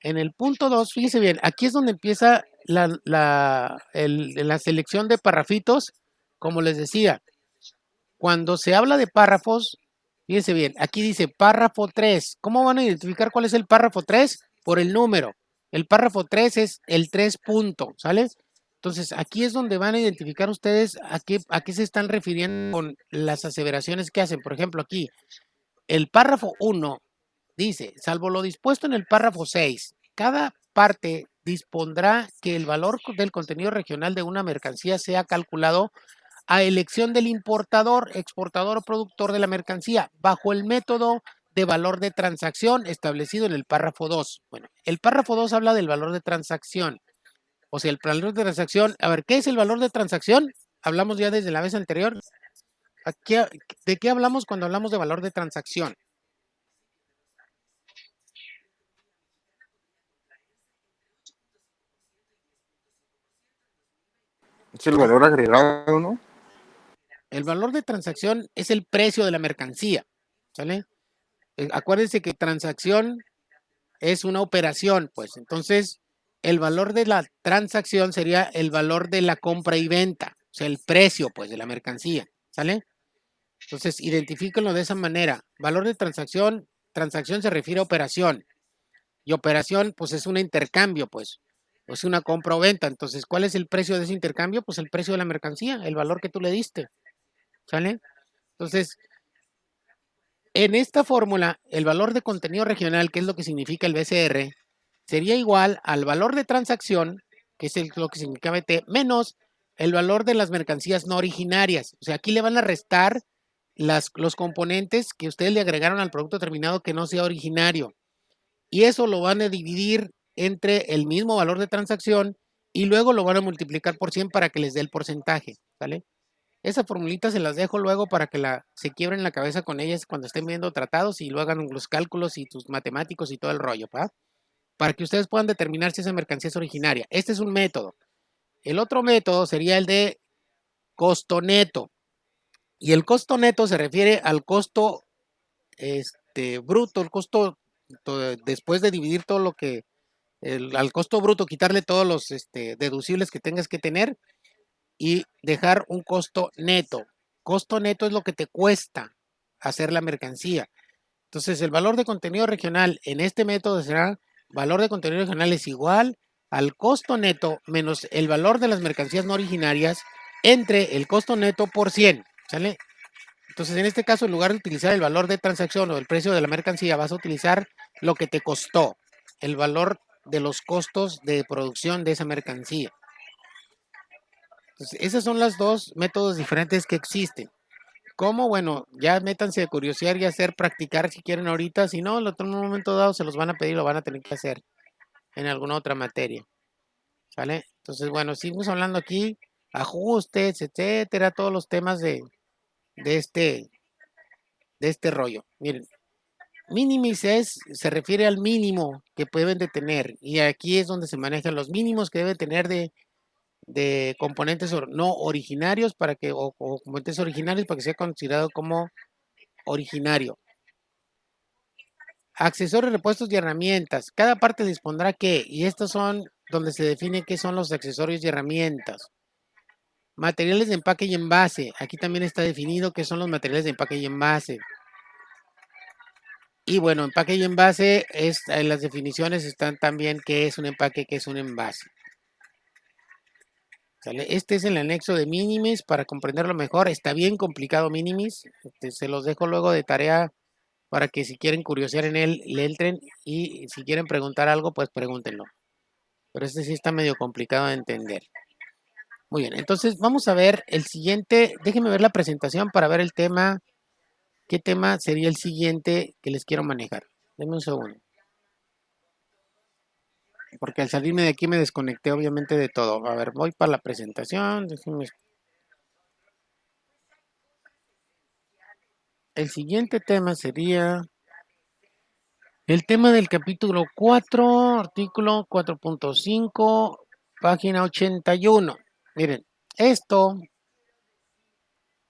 en el punto 2, fíjense bien, aquí es donde empieza la selección de parrafitos, como les decía, cuando se habla de párrafos, fíjense bien, aquí dice párrafo 3. ¿Cómo van a identificar cuál es el párrafo 3? Por el número. El párrafo 3 es el 3 punto, ¿sale? Entonces, aquí es donde van a identificar ustedes a qué se están refiriendo con las aseveraciones que hacen. Por ejemplo, aquí, el párrafo 1 dice, salvo lo dispuesto en el párrafo 6, cada parte dispondrá que el valor del contenido regional de una mercancía sea calculado a elección del importador, exportador o productor de la mercancía, bajo el método de valor de transacción establecido en el párrafo 2. Bueno, el párrafo 2 habla del valor de transacción. O sea, el valor de transacción, a ver, ¿qué es el valor de transacción? Hablamos ya desde la vez anterior. ¿De qué hablamos cuando hablamos de valor de transacción? Es el valor agregado, ¿no? El valor de transacción es el precio de la mercancía, ¿sale? Acuérdense que transacción es una operación, pues. Entonces, el valor de la transacción sería el valor de la compra y venta, o sea, el precio, pues, de la mercancía, ¿sale? Entonces, identifíquenlo de esa manera. Valor de transacción, transacción se refiere a operación. Y operación, pues, es un intercambio, pues. O es una compra o venta. Entonces, ¿cuál es el precio de ese intercambio? Pues el precio de la mercancía, el valor que tú le diste, ¿sale? Entonces, en esta fórmula, el valor de contenido regional, que es lo que significa el BCR, sería igual al valor de transacción, que es lo que significa BT, menos el valor de las mercancías no originarias. O sea, aquí le van a restar los componentes que ustedes le agregaron al producto terminado que no sea originario. Y eso lo van a dividir entre el mismo valor de transacción y luego lo van a multiplicar por 100 para que les dé el porcentaje, ¿vale? Esa formulita se las dejo luego para que se quiebren la cabeza con ellas cuando estén viendo tratados y lo hagan los cálculos y tus matemáticos y todo el rollo, ¿pa? Para que ustedes puedan determinar si esa mercancía es originaria. Este es un método. El otro método sería el de costo neto. Y el costo neto se refiere al costo bruto, el costo después de dividir todo lo que, al costo bruto, quitarle todos los deducibles que tengas que tener y dejar un costo neto. Costo neto es lo que te cuesta hacer la mercancía. Entonces, el valor de contenido regional en este método será valor de contenido regional es igual al costo neto menos el valor de las mercancías no originarias entre el costo neto por 100, ¿sale? Entonces, en este caso, en lugar de utilizar el valor de transacción o el precio de la mercancía, vas a utilizar lo que te costó, el valor de los costos de producción de esa mercancía. Entonces, esos son los dos métodos diferentes que existen. ¿Cómo? Bueno, ya métanse de curiosidad y hacer practicar si quieren ahorita. Si no, en otro momento dado se los van a pedir, lo van a tener que hacer en alguna otra materia. ¿Sale? Entonces, bueno, seguimos hablando aquí, ajustes, etcétera, todos los temas de este rollo. Miren, minimis se refiere al mínimo que pueden de tener. Y aquí es donde se manejan los mínimos que deben tener de componentes no originarios o componentes originarios para que sea considerado como originario. Accesorios, repuestos y herramientas. Cada parte dispondrá qué, y estos son donde se define qué son los accesorios y herramientas. Materiales de empaque y envase. Aquí también está definido qué son los materiales de empaque y envase. Y bueno, empaque y envase, en las definiciones están también qué es un empaque, qué es un envase. ¿Sale? Este es el anexo de Minimis para comprenderlo mejor. Está bien complicado Minimis. Se los dejo luego de tarea para que si quieren curiosear en él, le entren y si quieren preguntar algo, pues pregúntenlo. Pero este sí está medio complicado de entender. Muy bien, entonces vamos a ver el siguiente. Déjenme ver la presentación para ver el tema. ¿Qué tema sería el siguiente que les quiero manejar? Denme un segundo. Porque al salirme de aquí me desconecté obviamente de todo. A ver, voy para la presentación. Déjenme. El siguiente tema sería el tema del capítulo 4, artículo 4.5, página 81. Miren, esto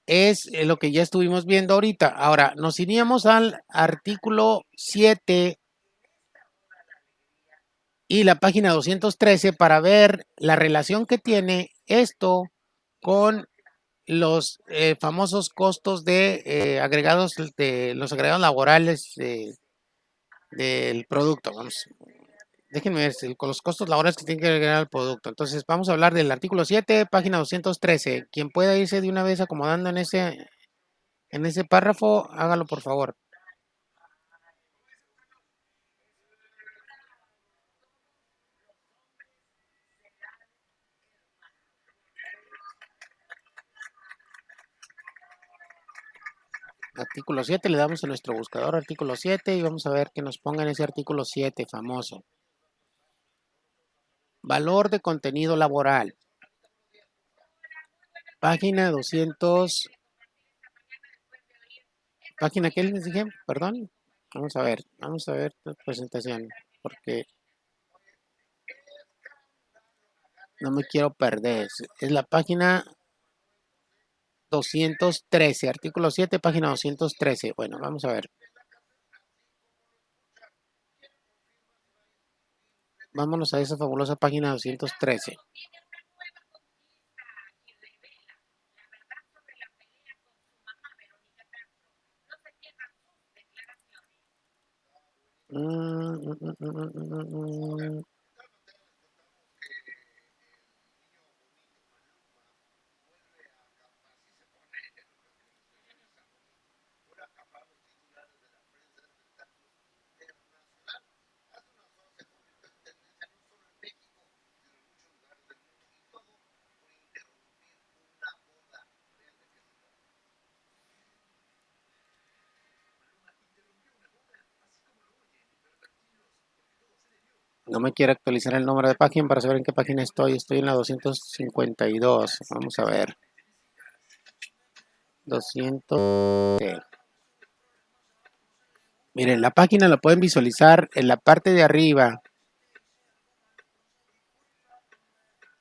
es lo que ya estuvimos viendo ahorita. Ahora, nos iríamos al artículo 7 y la página 213 para ver la relación que tiene esto con los famosos costos de agregados, de los agregados laborales del producto. Vamos. Déjenme ver con los costos laborales que tienen que agregar al producto. Entonces, vamos a hablar del artículo 7, página 213. Quien pueda irse de una vez acomodando en ese párrafo, hágalo por favor. Artículo 7, le damos a nuestro buscador artículo 7 y vamos a ver que nos pongan ese artículo 7 famoso. Valor de contenido laboral. Página 200. ¿Página qué les dije? Perdón. Vamos a ver la presentación. Porque No me quiero perder. Es la página 213, artículo 7, página 213. Bueno, vamos a ver. Vámonos a esa fabulosa página 213. No me quiere actualizar el número de página para saber en qué página estoy. Estoy en la 252. Vamos a ver. 200. Miren, la página la pueden visualizar en la parte de arriba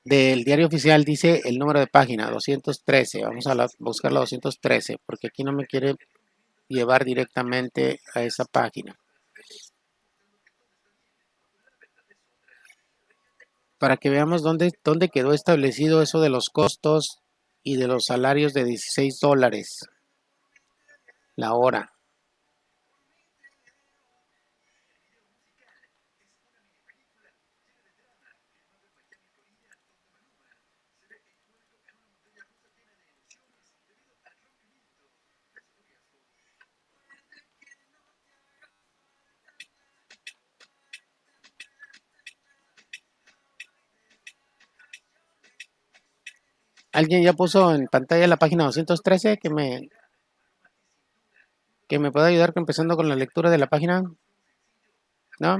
del diario oficial. Dice el número de página 213. Vamos a buscar la 213 porque aquí no me quiere llevar directamente a esa página. Para que veamos dónde quedó establecido eso de los costos y de los salarios de $16 la hora. ¿Alguien ya puso en pantalla la página 213 que me pueda ayudar empezando con la lectura de la página? ¿No?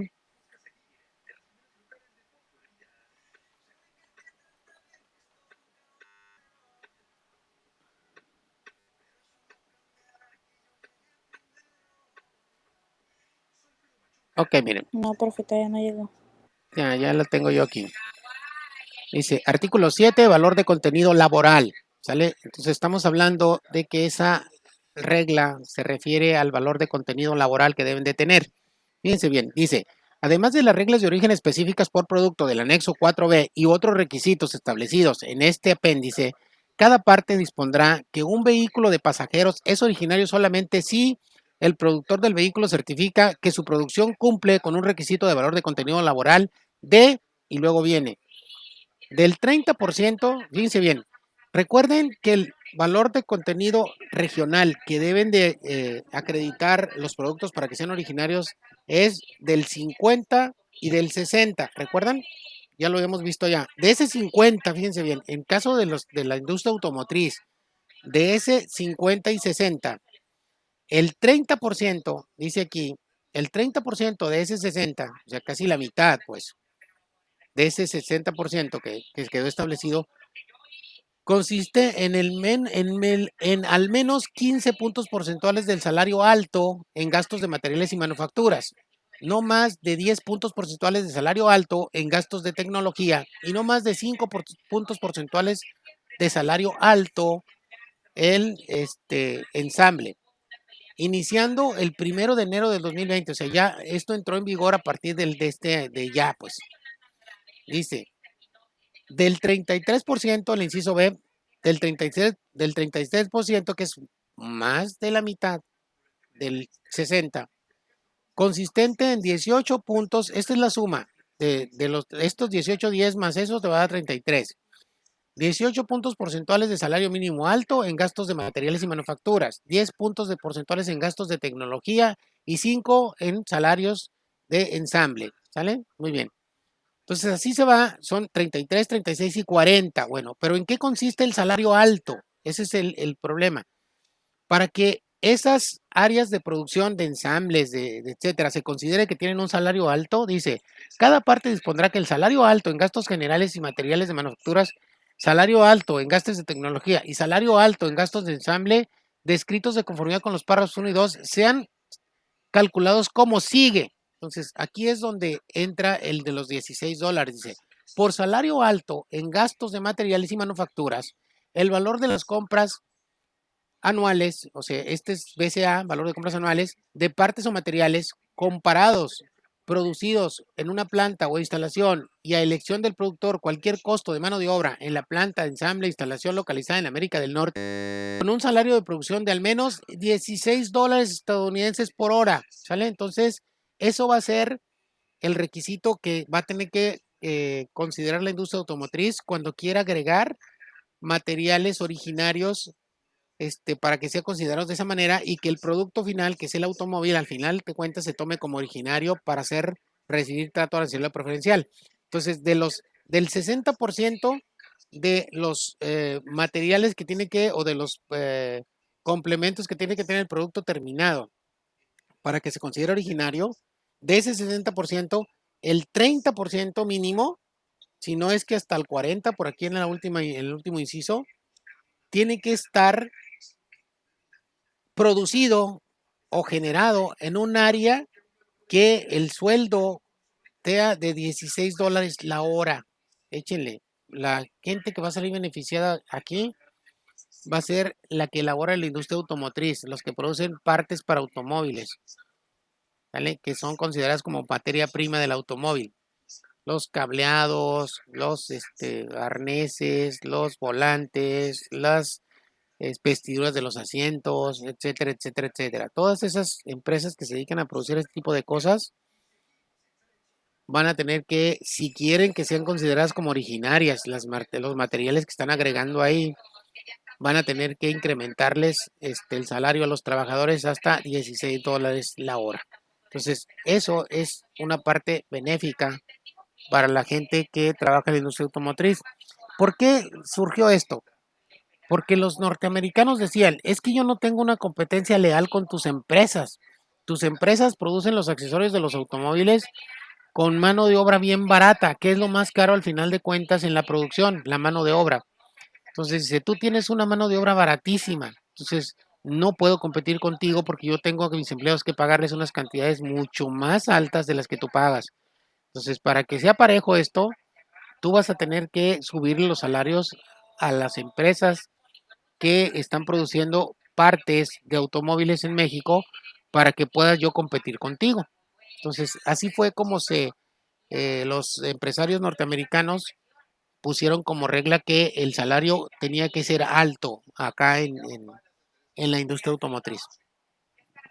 Ok, miren. No, profeta, ya no llegó. Ya la tengo yo aquí. Dice, artículo 7, valor de contenido laboral. ¿Sale? Entonces estamos hablando de que esa regla se refiere al valor de contenido laboral que deben de tener. Fíjense bien, dice, además de las reglas de origen específicas por producto del anexo 4B y otros requisitos establecidos en este apéndice, cada parte dispondrá que un vehículo de pasajeros es originario solamente si el productor del vehículo certifica que su producción cumple con un requisito de valor de contenido laboral de, y luego viene, del 30%, fíjense bien, recuerden que el valor de contenido regional que deben de acreditar los productos para que sean originarios es del 50 y del 60, ¿recuerdan? Ya lo hemos visto ya. De ese 50, fíjense bien, en caso de la industria automotriz, de ese 50 y 60, el 30%, dice aquí, el 30% de ese 60, o sea, casi la mitad, pues, de ese 60% que quedó establecido, consiste en al menos 15 puntos porcentuales del salario alto en gastos de materiales y manufacturas, no más de 10 puntos porcentuales de salario alto en gastos de tecnología y no más de 5 puntos porcentuales de salario alto en ensamble, iniciando el 1 de enero del 2020. O sea, ya esto entró en vigor a partir de ya, pues. Dice, del 33%, el inciso B, del 33%, que es más de la mitad del 60%, consistente en 18 puntos, esta es la suma de estos 18, 10 más eso te va a dar 33. 18 puntos porcentuales de salario mínimo alto en gastos de materiales y manufacturas, 10 puntos de porcentuales en gastos de tecnología y 5 en salarios de ensamble. ¿Sale? Muy bien. Entonces así se va, son 33, 36 y 40. Bueno, pero ¿en qué consiste el salario alto? Ese es el problema. Para que esas áreas de producción de ensambles, etcétera, se considere que tienen un salario alto, dice, cada parte dispondrá que el salario alto en gastos generales y materiales de manufacturas, salario alto en gastos de tecnología y salario alto en gastos de ensamble, descritos de conformidad con los párrafos 1 y 2, sean calculados como sigue. Entonces, aquí es donde entra el de los $16. Dice, por salario alto en gastos de materiales y manufacturas, el valor de las compras anuales, o sea, este es BCA, valor de compras anuales, de partes o materiales comparados, producidos en una planta o instalación y a elección del productor, cualquier costo de mano de obra en la planta de ensamble e instalación localizada en América del Norte, con un salario de producción de al menos $16 estadounidenses por hora, ¿sale? Entonces, eso va a ser el requisito que va a tener que considerar la industria automotriz cuando quiera agregar materiales originarios para que sea considerados de esa manera y que el producto final, que es el automóvil, al final de cuentas se tome como originario para recibir trato arancelario preferencial. Entonces, del 60% de los materiales que tiene o de los complementos que tiene que tener el producto terminado para que se considere originario, de ese 60%, el 30% mínimo, si no es que hasta el 40% por aquí en el último inciso, tiene que estar producido o generado en un área que el sueldo sea de $16 la hora. Échenle. La gente que va a salir beneficiada aquí va a ser la que elabora la industria automotriz, los que producen partes para automóviles, ¿vale? Que son consideradas como materia prima del automóvil. Los cableados, los arneses, los volantes, las vestiduras de los asientos, etcétera, etcétera, etcétera. Todas esas empresas que se dedican a producir este tipo de cosas van a tener que, si quieren que sean consideradas como originarias, los materiales que están agregando ahí, van a tener que incrementarles el salario a los trabajadores hasta $16 la hora. Entonces, eso es una parte benéfica para la gente que trabaja en la industria automotriz. ¿Por qué surgió esto? Porque los norteamericanos decían, es que yo no tengo una competencia leal con tus empresas. Tus empresas producen los accesorios de los automóviles con mano de obra bien barata, que es lo más caro al final de cuentas en la producción, la mano de obra. Entonces, si tú tienes una mano de obra baratísima, entonces no puedo competir contigo porque yo tengo a mis empleados que pagarles unas cantidades mucho más altas de las que tú pagas. Entonces, para que sea parejo esto, tú vas a tener que subir los salarios a las empresas que están produciendo partes de automóviles en México para que pueda yo competir contigo. Entonces, así fue como los empresarios norteamericanos pusieron como regla que el salario tenía que ser alto acá en la industria automotriz.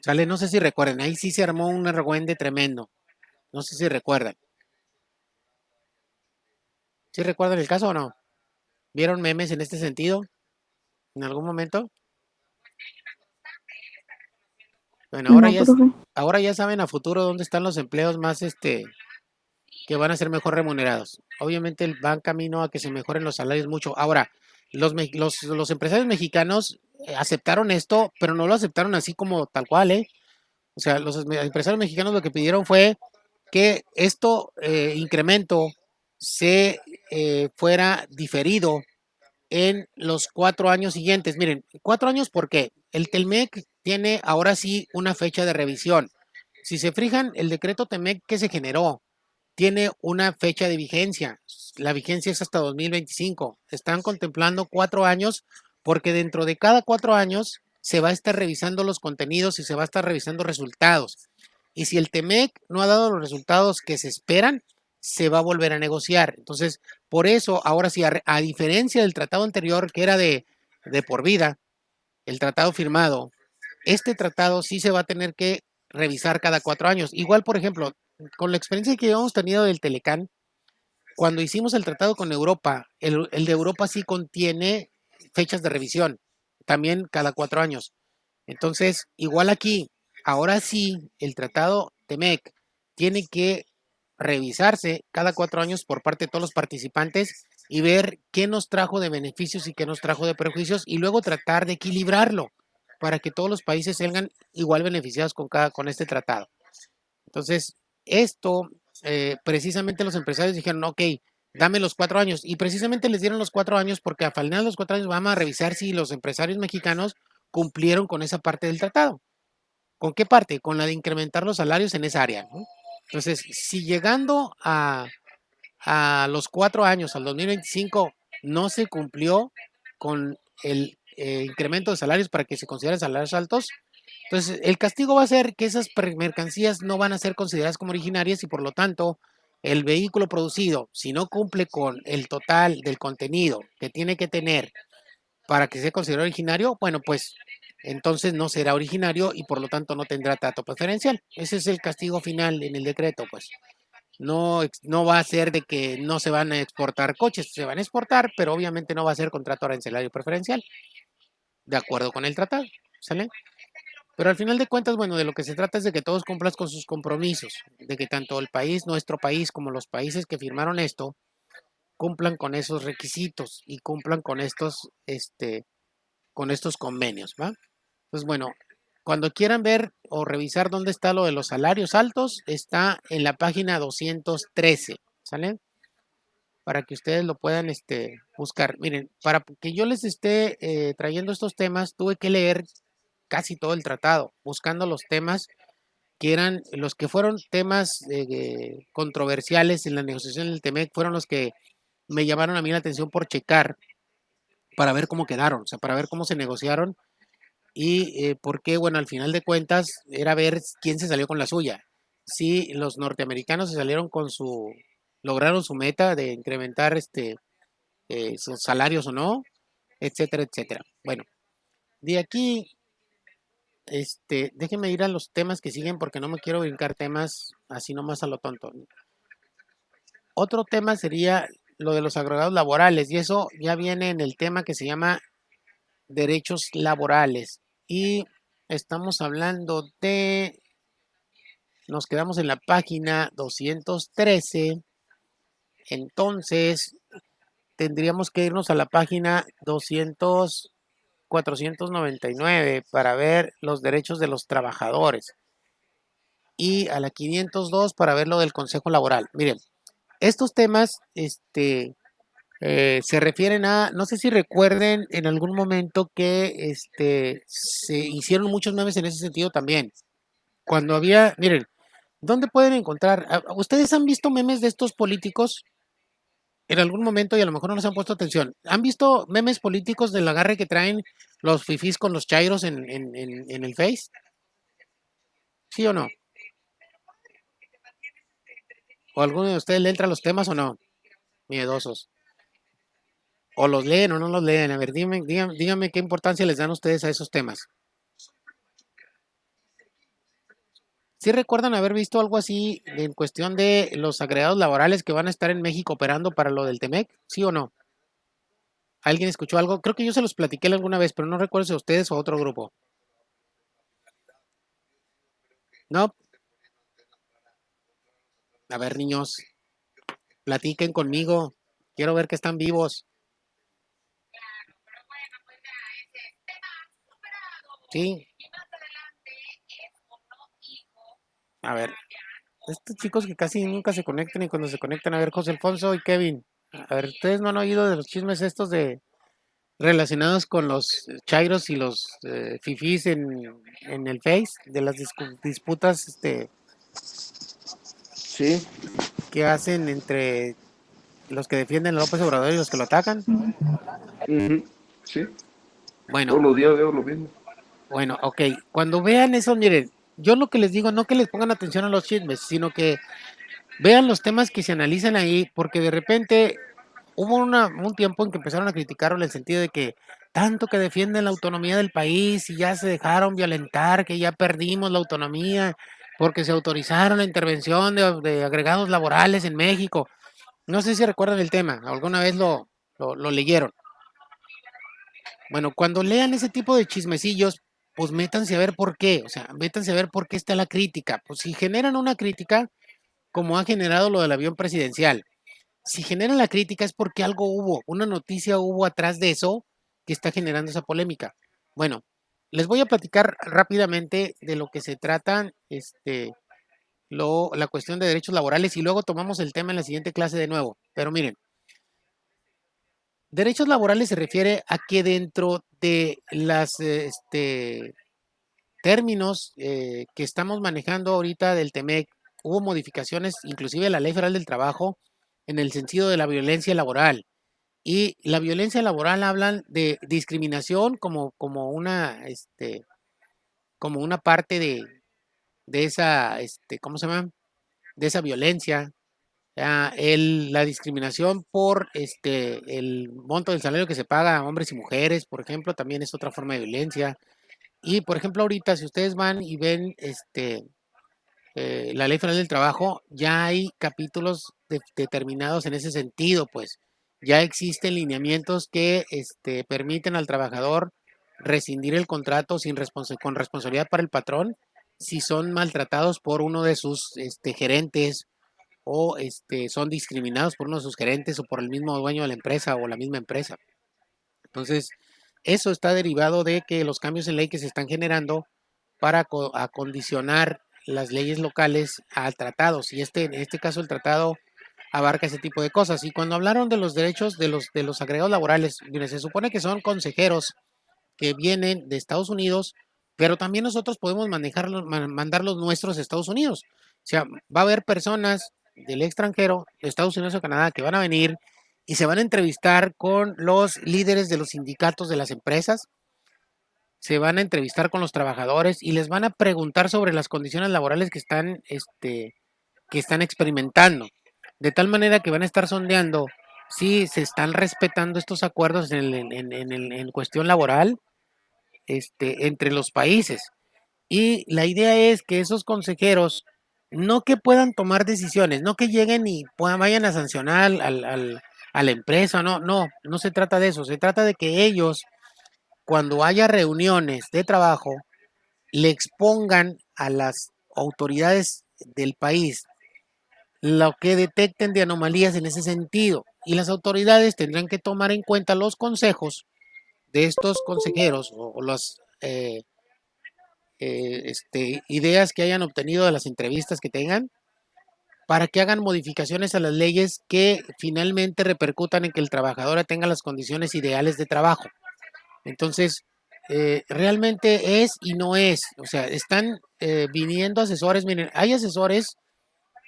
¿Sale? No sé si recuerdan, ahí sí se armó un argüende tremendo. No sé si recuerdan. ¿Sí recuerdan el caso o no? ¿Vieron memes en este sentido en algún momento? Bueno, No, profe. ahora ya saben a futuro dónde están los empleos más que van a ser mejor remunerados. Obviamente van camino a que se mejoren los salarios mucho. Ahora, los empresarios mexicanos aceptaron esto, pero no lo aceptaron así como tal cual, ¿eh? O sea, los empresarios mexicanos lo que pidieron fue que esto incremento se fuera diferido en los 4 años siguientes. Miren, 4 años, ¿por qué? El Telmec tiene ahora sí una fecha de revisión. Si se fijan, el decreto Telmec que se generó tiene una fecha de vigencia. La vigencia es hasta 2025. Están contemplando 4 años porque dentro de cada 4 años se va a estar revisando los contenidos y se va a estar revisando resultados. Y si el Temec no ha dado los resultados que se esperan, se va a volver a negociar. Entonces, por eso, ahora sí, a diferencia del tratado anterior, que era de por vida, el tratado firmado, este tratado sí se va a tener que revisar cada 4 años. Igual, por ejemplo, con la experiencia que hemos tenido del Telecán, cuando hicimos el tratado con Europa, el de Europa sí contiene fechas de revisión, también cada 4 años. Entonces, igual aquí, ahora sí, el tratado TEMEC tiene que revisarse cada 4 años por parte de todos los participantes y ver qué nos trajo de beneficios y qué nos trajo de perjuicios y luego tratar de equilibrarlo para que todos los países salgan igual beneficiados con este tratado. Entonces, esto, precisamente los empresarios dijeron, ok, dame los 4 años. Y precisamente les dieron los 4 años porque al final de los 4 años vamos a revisar si los empresarios mexicanos cumplieron con esa parte del tratado. ¿Con qué parte? Con la de incrementar los salarios en esa área, ¿no? Entonces, si llegando a a los 4 años, al 2025, no se cumplió con el incremento de salarios para que se consideren salarios altos, entonces el castigo va a ser que esas mercancías no van a ser consideradas como originarias y por lo tanto el vehículo producido, si no cumple con el total del contenido que tiene que tener para que sea considerado originario, bueno, pues entonces no será originario y por lo tanto no tendrá trato preferencial. Ese es el castigo final en el decreto, pues. No va a ser de que no se van a exportar coches, se van a exportar, pero obviamente no va a ser contrato arancelario preferencial, de acuerdo con el tratado, ¿sale? Pero al final de cuentas, bueno, de lo que se trata es de que todos cumplan con sus compromisos, de que tanto el país, nuestro país, como los países que firmaron esto, cumplan con esos requisitos y cumplan con estos convenios, ¿va? Pues bueno, cuando quieran ver o revisar dónde está lo de los salarios altos, está en la página 213, ¿sale? Para que ustedes lo puedan buscar. Miren, para que yo les esté trayendo estos temas, tuve que leer casi todo el tratado, buscando los temas que eran los que fueron temas controversiales en la negociación del TEMEC, fueron los que me llamaron a mí la atención por checar para ver cómo quedaron, o sea, para ver cómo se negociaron y por qué, bueno, al final de cuentas era ver quién se salió con la suya. Si los norteamericanos se salieron lograron su meta de incrementar sus salarios o no, etcétera, etcétera. Bueno, de aquí, déjenme ir a los temas que siguen porque no me quiero brincar temas así nomás a lo tonto. Otro tema sería lo de los agregados laborales y eso ya viene en el tema que se llama derechos laborales y estamos hablando nos quedamos en la página 213, entonces tendríamos que irnos a la página 499 para ver los derechos de los trabajadores y a la 502 para ver lo del Consejo Laboral. Miren, estos temas se refieren a, no sé si recuerden en algún momento que se hicieron muchos memes en ese sentido también. Cuando había, miren, ¿dónde pueden encontrar? ¿Ustedes han visto memes de estos políticos en algún momento y a lo mejor no les han puesto atención? ¿Han visto memes políticos del agarre que traen los fifís con los chairos en el Face? ¿Sí o no? ¿O alguno de ustedes le entra a los temas o no? Miedosos. O los leen o no los leen. A ver, díganme qué importancia les dan ustedes a esos temas. ¿Sí recuerdan haber visto algo así en cuestión de los agregados laborales que van a estar en México operando para lo del TEMEC? ¿Sí o no? ¿Alguien escuchó algo? Creo que yo se los platiqué alguna vez, pero no recuerdo si a ustedes o a otro grupo. No. A ver, niños, platiquen conmigo. Quiero ver que están vivos. Sí. A ver, estos chicos que casi nunca se conectan y cuando se conectan, a ver, José Alfonso y Kevin. A ver, ¿ustedes no han oído de los chismes estos relacionados con los chairos y los fifís en el Face? De las disputas Sí, que hacen entre los que defienden a López Obrador y los que lo atacan. sí. Bueno, Todos los días veo lo mismo. bueno, ok. Cuando vean eso, miren, yo lo que les digo, no que les pongan atención a los chismes, sino que vean los temas que se analizan ahí, porque de repente hubo un tiempo en que empezaron a criticarlo en el sentido de que tanto que defienden la autonomía del país y ya se dejaron violentar, que ya perdimos la autonomía porque se autorizaron la intervención de agregados laborales en México. No sé si recuerdan el tema, alguna vez lo leyeron. Bueno, cuando lean ese tipo de chismecillos, pues métanse a ver por qué, o sea, métanse a ver por qué está la crítica. Pues si generan una crítica, como ha generado lo del avión presidencial, si generan la crítica es porque algo hubo, una noticia hubo atrás de eso que está generando esa polémica. Bueno, les voy a platicar rápidamente de lo que se trata, la cuestión de derechos laborales y luego tomamos el tema en la siguiente clase de nuevo. Pero miren, derechos laborales se refiere a que dentro de las términos que estamos manejando ahorita del TEMEC, hubo modificaciones, inclusive la Ley Federal del Trabajo, en el sentido de la violencia laboral. Y la violencia laboral hablan de discriminación como una parte de esa, ¿cómo se llama? De esa violencia. La discriminación por el monto del salario que se paga a hombres y mujeres, por ejemplo, también es otra forma de violencia. Y por ejemplo, ahorita, si ustedes van y ven la Ley Federal del Trabajo, ya hay capítulos determinados en ese sentido, pues ya existen lineamientos que permiten al trabajador rescindir el contrato con responsabilidad para el patrón si son maltratados por uno de sus gerentes o son discriminados por uno de sus gerentes o por el mismo dueño de la empresa o la misma empresa. Entonces, eso está derivado de que los cambios en ley que se están generando para acondicionar las leyes locales a tratados, y en este caso el tratado abarca ese tipo de cosas. Y cuando hablaron de los derechos de los agregados laborales, mire, se supone que son consejeros que vienen de Estados Unidos, pero también nosotros podemos mandar los nuestros a Estados Unidos. O sea, va a haber personas del extranjero, de Estados Unidos o Canadá, que van a venir y se van a entrevistar con los líderes de los sindicatos de las empresas, se van a entrevistar con los trabajadores y les van a preguntar sobre las condiciones laborales que están experimentando, de tal manera que van a estar sondeando si se están respetando estos acuerdos en cuestión laboral entre los países. Y la idea es que esos consejeros no que puedan tomar decisiones, no que lleguen y vayan a sancionar a la empresa, no se trata de eso, se trata de que ellos, cuando haya reuniones de trabajo, le expongan a las autoridades del país lo que detecten de anomalías en ese sentido. Y las autoridades tendrán que tomar en cuenta los consejos de estos consejeros o las ideas que hayan obtenido de las entrevistas que tengan para que hagan modificaciones a las leyes que finalmente repercutan en que el trabajador tenga las condiciones ideales de trabajo. Entonces, realmente es y no es, o sea, están viniendo asesores, miren, hay asesores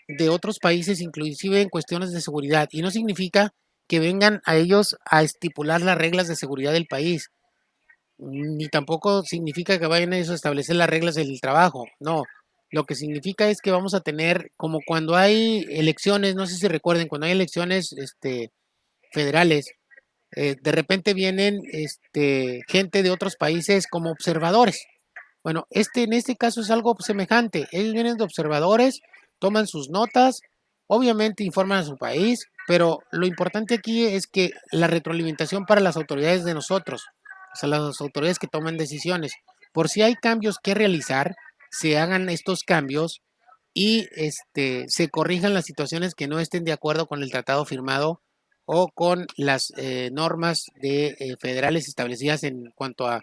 de otros países, inclusive en cuestiones de seguridad, y no significa que vengan a ellos a estipular las reglas de seguridad del país, ni tampoco significa que vayan a eso a establecer las reglas del trabajo, no. Lo que significa es que vamos a tener, como cuando hay elecciones, no sé si recuerden, cuando hay elecciones federales, de repente vienen gente de otros países como observadores. Bueno, en este caso es algo semejante. Ellos vienen de observadores, toman sus notas, obviamente informan a su país, pero lo importante aquí es que la retroalimentación para las autoridades de nosotros, o sea, las autoridades que toman decisiones, por si hay cambios que realizar, se hagan estos cambios y se corrijan las situaciones que no estén de acuerdo con el tratado firmado o con las normas federales establecidas en cuanto a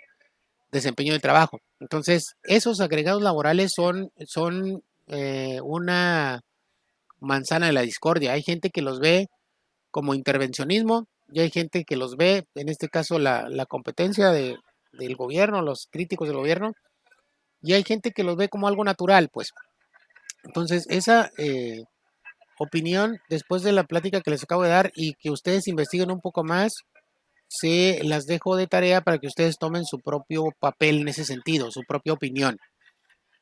desempeño del trabajo. Entonces, esos agregados laborales son una manzana de la discordia. Hay gente que los ve como intervencionismo y hay gente que los ve, en este caso, la competencia del gobierno, los críticos del gobierno, y hay gente que los ve como algo natural, pues. Entonces, esa opinión, después de la plática que les acabo de dar y que ustedes investiguen un poco más, se las dejo de tarea para que ustedes tomen su propio papel en ese sentido, su propia opinión.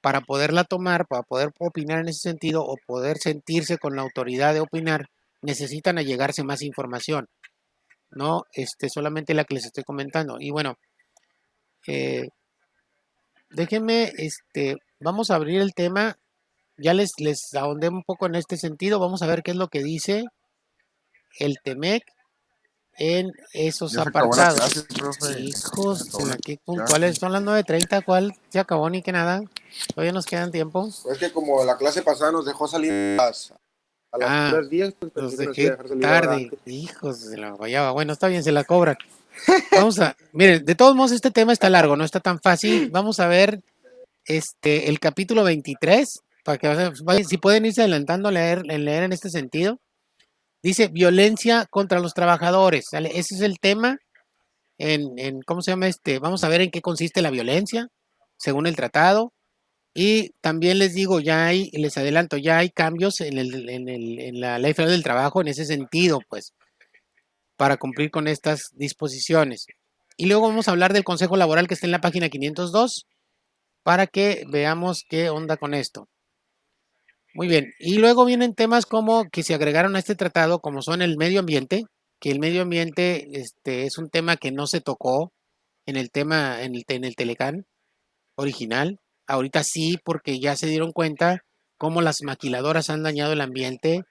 Para poderla tomar, para poder opinar en ese sentido o poder sentirse con la autoridad de opinar, necesitan allegarse más información, no solamente la que les estoy comentando. Y bueno, déjenme, vamos a abrir el tema. Ya les ahondé un poco en este sentido. Vamos a ver qué es lo que dice el TEMEC en esos Ya se acabó la apartados. clase, profe. Hijos, Se acabó la qué puntuales son las 9:30. ¿Cuál se acabó ni que nada? Todavía nos quedan tiempo. Es que como la clase pasada nos dejó salir a las 3:10, pues Los pensé que nos iba a dejé dejar salir tarde. antes. Hijos de la guayaba. Bueno, está bien, se la cobran. Miren, de todos modos este tema está largo, no está tan fácil. Vamos a ver el capítulo 23, para que si pueden irse adelantando a leer en este sentido. Dice violencia contra los trabajadores, ¿sale? Ese es el tema ¿cómo se llama? Vamos a ver en qué consiste la violencia, según el tratado, Y también les digo, les adelanto, ya hay cambios en la Ley Federal del Trabajo en ese sentido, pues, para cumplir con estas disposiciones. Y luego vamos a hablar del Consejo Laboral que está en la página 502 para que veamos qué onda con esto. Muy bien. Y luego vienen temas como que se agregaron a este tratado, como son el medio ambiente, que el medio ambiente es un tema que no se tocó en el Telecán original. Ahorita sí, porque ya se dieron cuenta cómo las maquiladoras han dañado el ambiente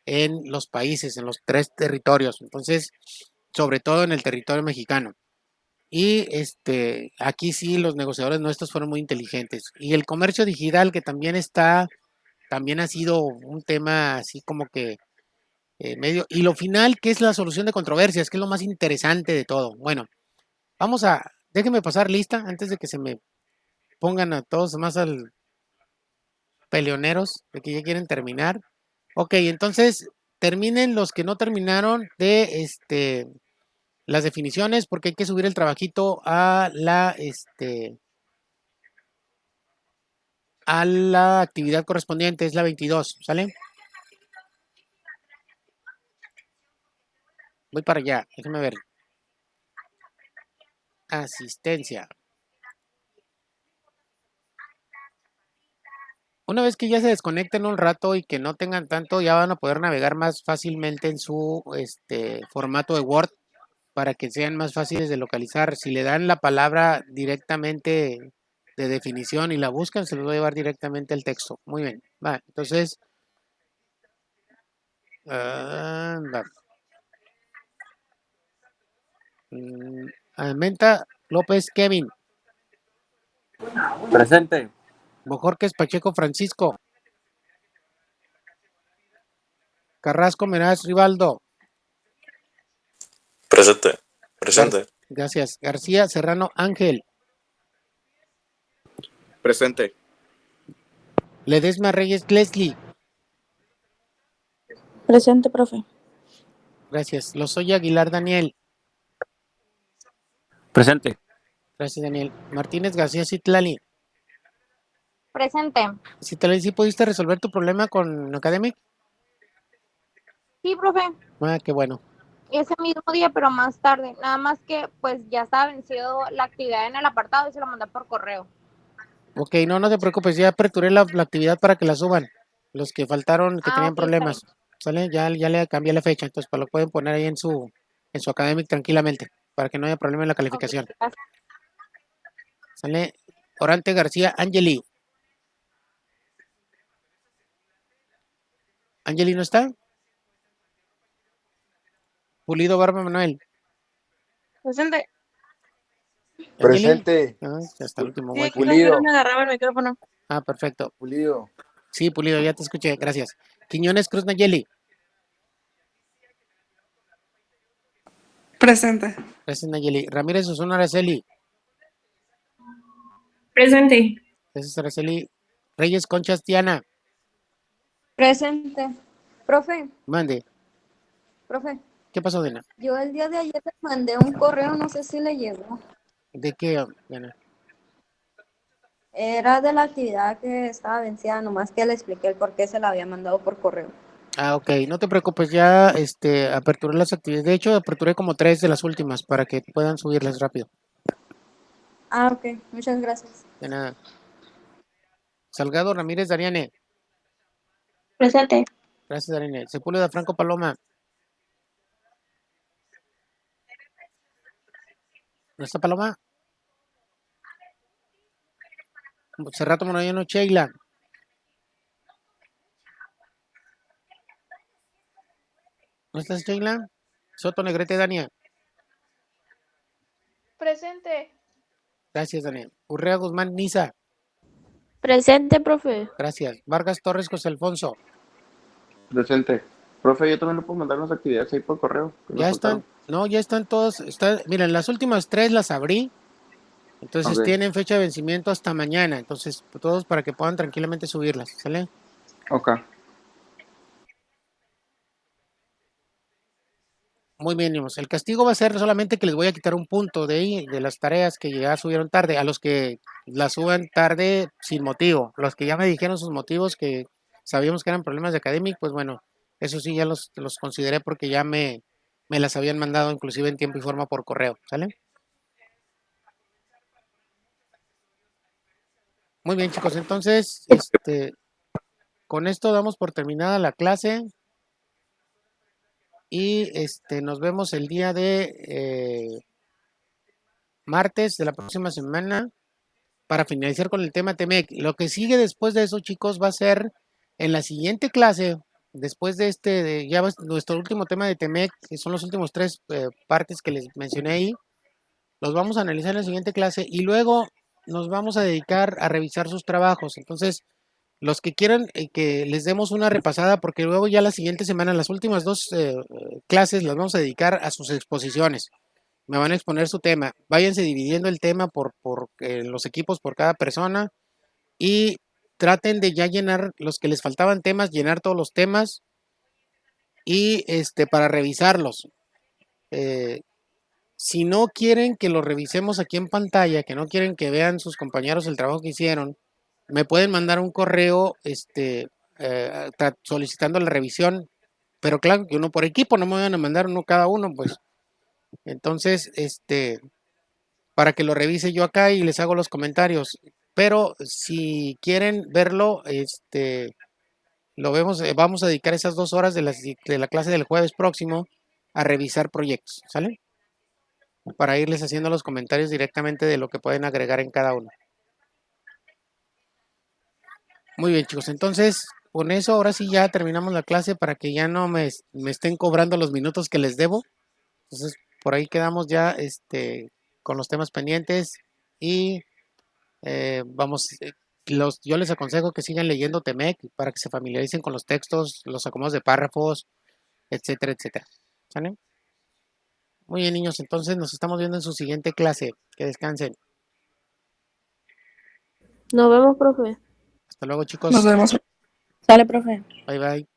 en los países, en los 3 territorios. Entonces, sobre todo en el territorio mexicano. Y aquí sí los negociadores nuestros fueron muy inteligentes. Y el comercio digital, que también ha sido un tema así como que medio. Y lo final, que es la solución de controversias, que es lo más interesante de todo. Bueno, déjenme pasar lista antes de que se me pongan a todos más al peleoneros, de que ya quieren terminar. Ok, entonces terminen los que no terminaron de las definiciones, porque hay que subir el trabajito a la actividad correspondiente, es la 22, ¿sale? Voy para allá, déjenme ver. Asistencia. Una vez que ya se desconecten un rato y que no tengan tanto, ya van a poder navegar más fácilmente en su formato de Word para que sean más fáciles de localizar. Si le dan la palabra directamente de definición y la buscan, se los va a llevar directamente al texto. Muy bien. Va, entonces, Menta López Kevin. Presente. Bojorquez Pacheco Francisco. Carrasco Meraz Rivaldo. Presente. Presente. Gracias. García Serrano Ángel. Presente. Ledesma Reyes Leslie. Presente, profe. Gracias. Lozoya Aguilar Daniel. Presente. Gracias, Daniel. Martínez García Citlali. Presente. Citlali, ¿sí pudiste resolver tu problema con Academic? Sí, profe. Ah, qué bueno. Ese mismo día, pero más tarde. Nada más que, pues, ya estaba vencido la actividad en el apartado y se lo mandé por correo. Ok, no te preocupes. Ya aperturé la actividad para que la suban. Los que faltaron, que tenían ok, problemas. ¿Sale? Ya le cambié la fecha. Entonces, lo pueden poner ahí en su Academic tranquilamente. Para que no haya problema en la calificación. Okay, gracias. ¿Sale? Orante García Angeli. ¿Angeli no está? Pulido Barba Manuel. Presente. ¿Angeli? Presente. Ah, hasta el último. Sí, Guay. aquí no me agarraba el micrófono. Ah, perfecto. Pulido. Sí, Pulido, ya te escuché. Gracias. Quiñones Cruz Nayeli. Presente. Gracias, Nayeli. Ramírez Osuna Araceli. Presente. Gracias, Araceli. Reyes Conchas Tiana. Presente. Profe, Mande. ¿Qué pasó, Diana? yo el día de ayer le mandé un correo, no sé si le llegó. ¿De qué, Diana? Era de la actividad que estaba vencida, nomás que le expliqué el por qué se la había mandado por correo. Ah, ok. No te preocupes, ya aperturé las actividades. De hecho, aperturé como 3 de las últimas para que puedan subirlas rápido. Ah, ok. Muchas gracias. De nada. Salgado Ramírez Dariane. Presente. Gracias, Dariane. Sepúlveda Franco Paloma. ¿No está Paloma? Cerrato Moreno Sheila. ¿No estás, Sheila? Soto Negrete Dania. Presente. Gracias, Daniel. Urrea Guzmán Nisa. Presente, profe. Gracias. Vargas Torres José Alfonso. Presente. Profe, yo también le puedo mandar unas actividades ahí por correo. Ya están, no, ya están todas. Miren, las últimas 3 las abrí. Entonces Ok. tienen fecha de vencimiento hasta mañana. Entonces, todos para que puedan tranquilamente subirlas. ¿Sale? Ok. Muy bien, niños. El castigo va a ser solamente que les voy a quitar un punto de ahí, de las tareas que ya subieron tarde, a los que las suban tarde sin motivo. Los que ya me dijeron sus motivos que sabíamos que eran problemas de académico, pues bueno, eso sí ya los consideré porque ya me las habían mandado inclusive en tiempo y forma por correo, ¿sale? Muy bien, chicos, entonces, con esto damos por terminada la clase y nos vemos el día de martes de la próxima semana para finalizar con el tema TEMEC. Lo que sigue después de eso, chicos, va a ser en la siguiente clase, después de ya nuestro último tema de TEMEC, que son los últimos 3 partes que les mencioné ahí, los vamos a analizar en la siguiente clase y luego nos vamos a dedicar a revisar sus trabajos. Entonces, los que quieran que les demos una repasada, porque luego ya la siguiente semana, las últimas 2 clases las vamos a dedicar a sus exposiciones. Me van a exponer su tema. Váyanse dividiendo el tema por los equipos por cada persona y traten de ya llenar los que les faltaban temas, llenar todos los temas y para revisarlos. Si no quieren que lo revisemos aquí en pantalla, que no quieren que vean sus compañeros el trabajo que hicieron, me pueden mandar un correo solicitando la revisión, pero claro que uno por equipo, no me van a mandar uno cada uno, pues. Entonces, para que lo revise yo acá y les hago los comentarios. Pero si quieren verlo, lo vemos, vamos a dedicar esas 2 horas de la clase del jueves próximo a revisar proyectos, ¿sale? Para irles haciendo los comentarios directamente de lo que pueden agregar en cada uno. Muy bien, chicos, entonces con eso ahora sí ya terminamos la clase para que ya no me estén cobrando los minutos que les debo. Entonces por ahí quedamos ya con los temas pendientes y yo les aconsejo que sigan leyendo TEMEC para que se familiaricen con los textos, los acomodos de párrafos, etcétera, etcétera. ¿Sale? Muy bien, niños, entonces nos estamos viendo en su siguiente clase. Que descansen. Nos vemos, profe. Hasta luego, chicos. Nos vemos. Sale, profe. Bye, bye.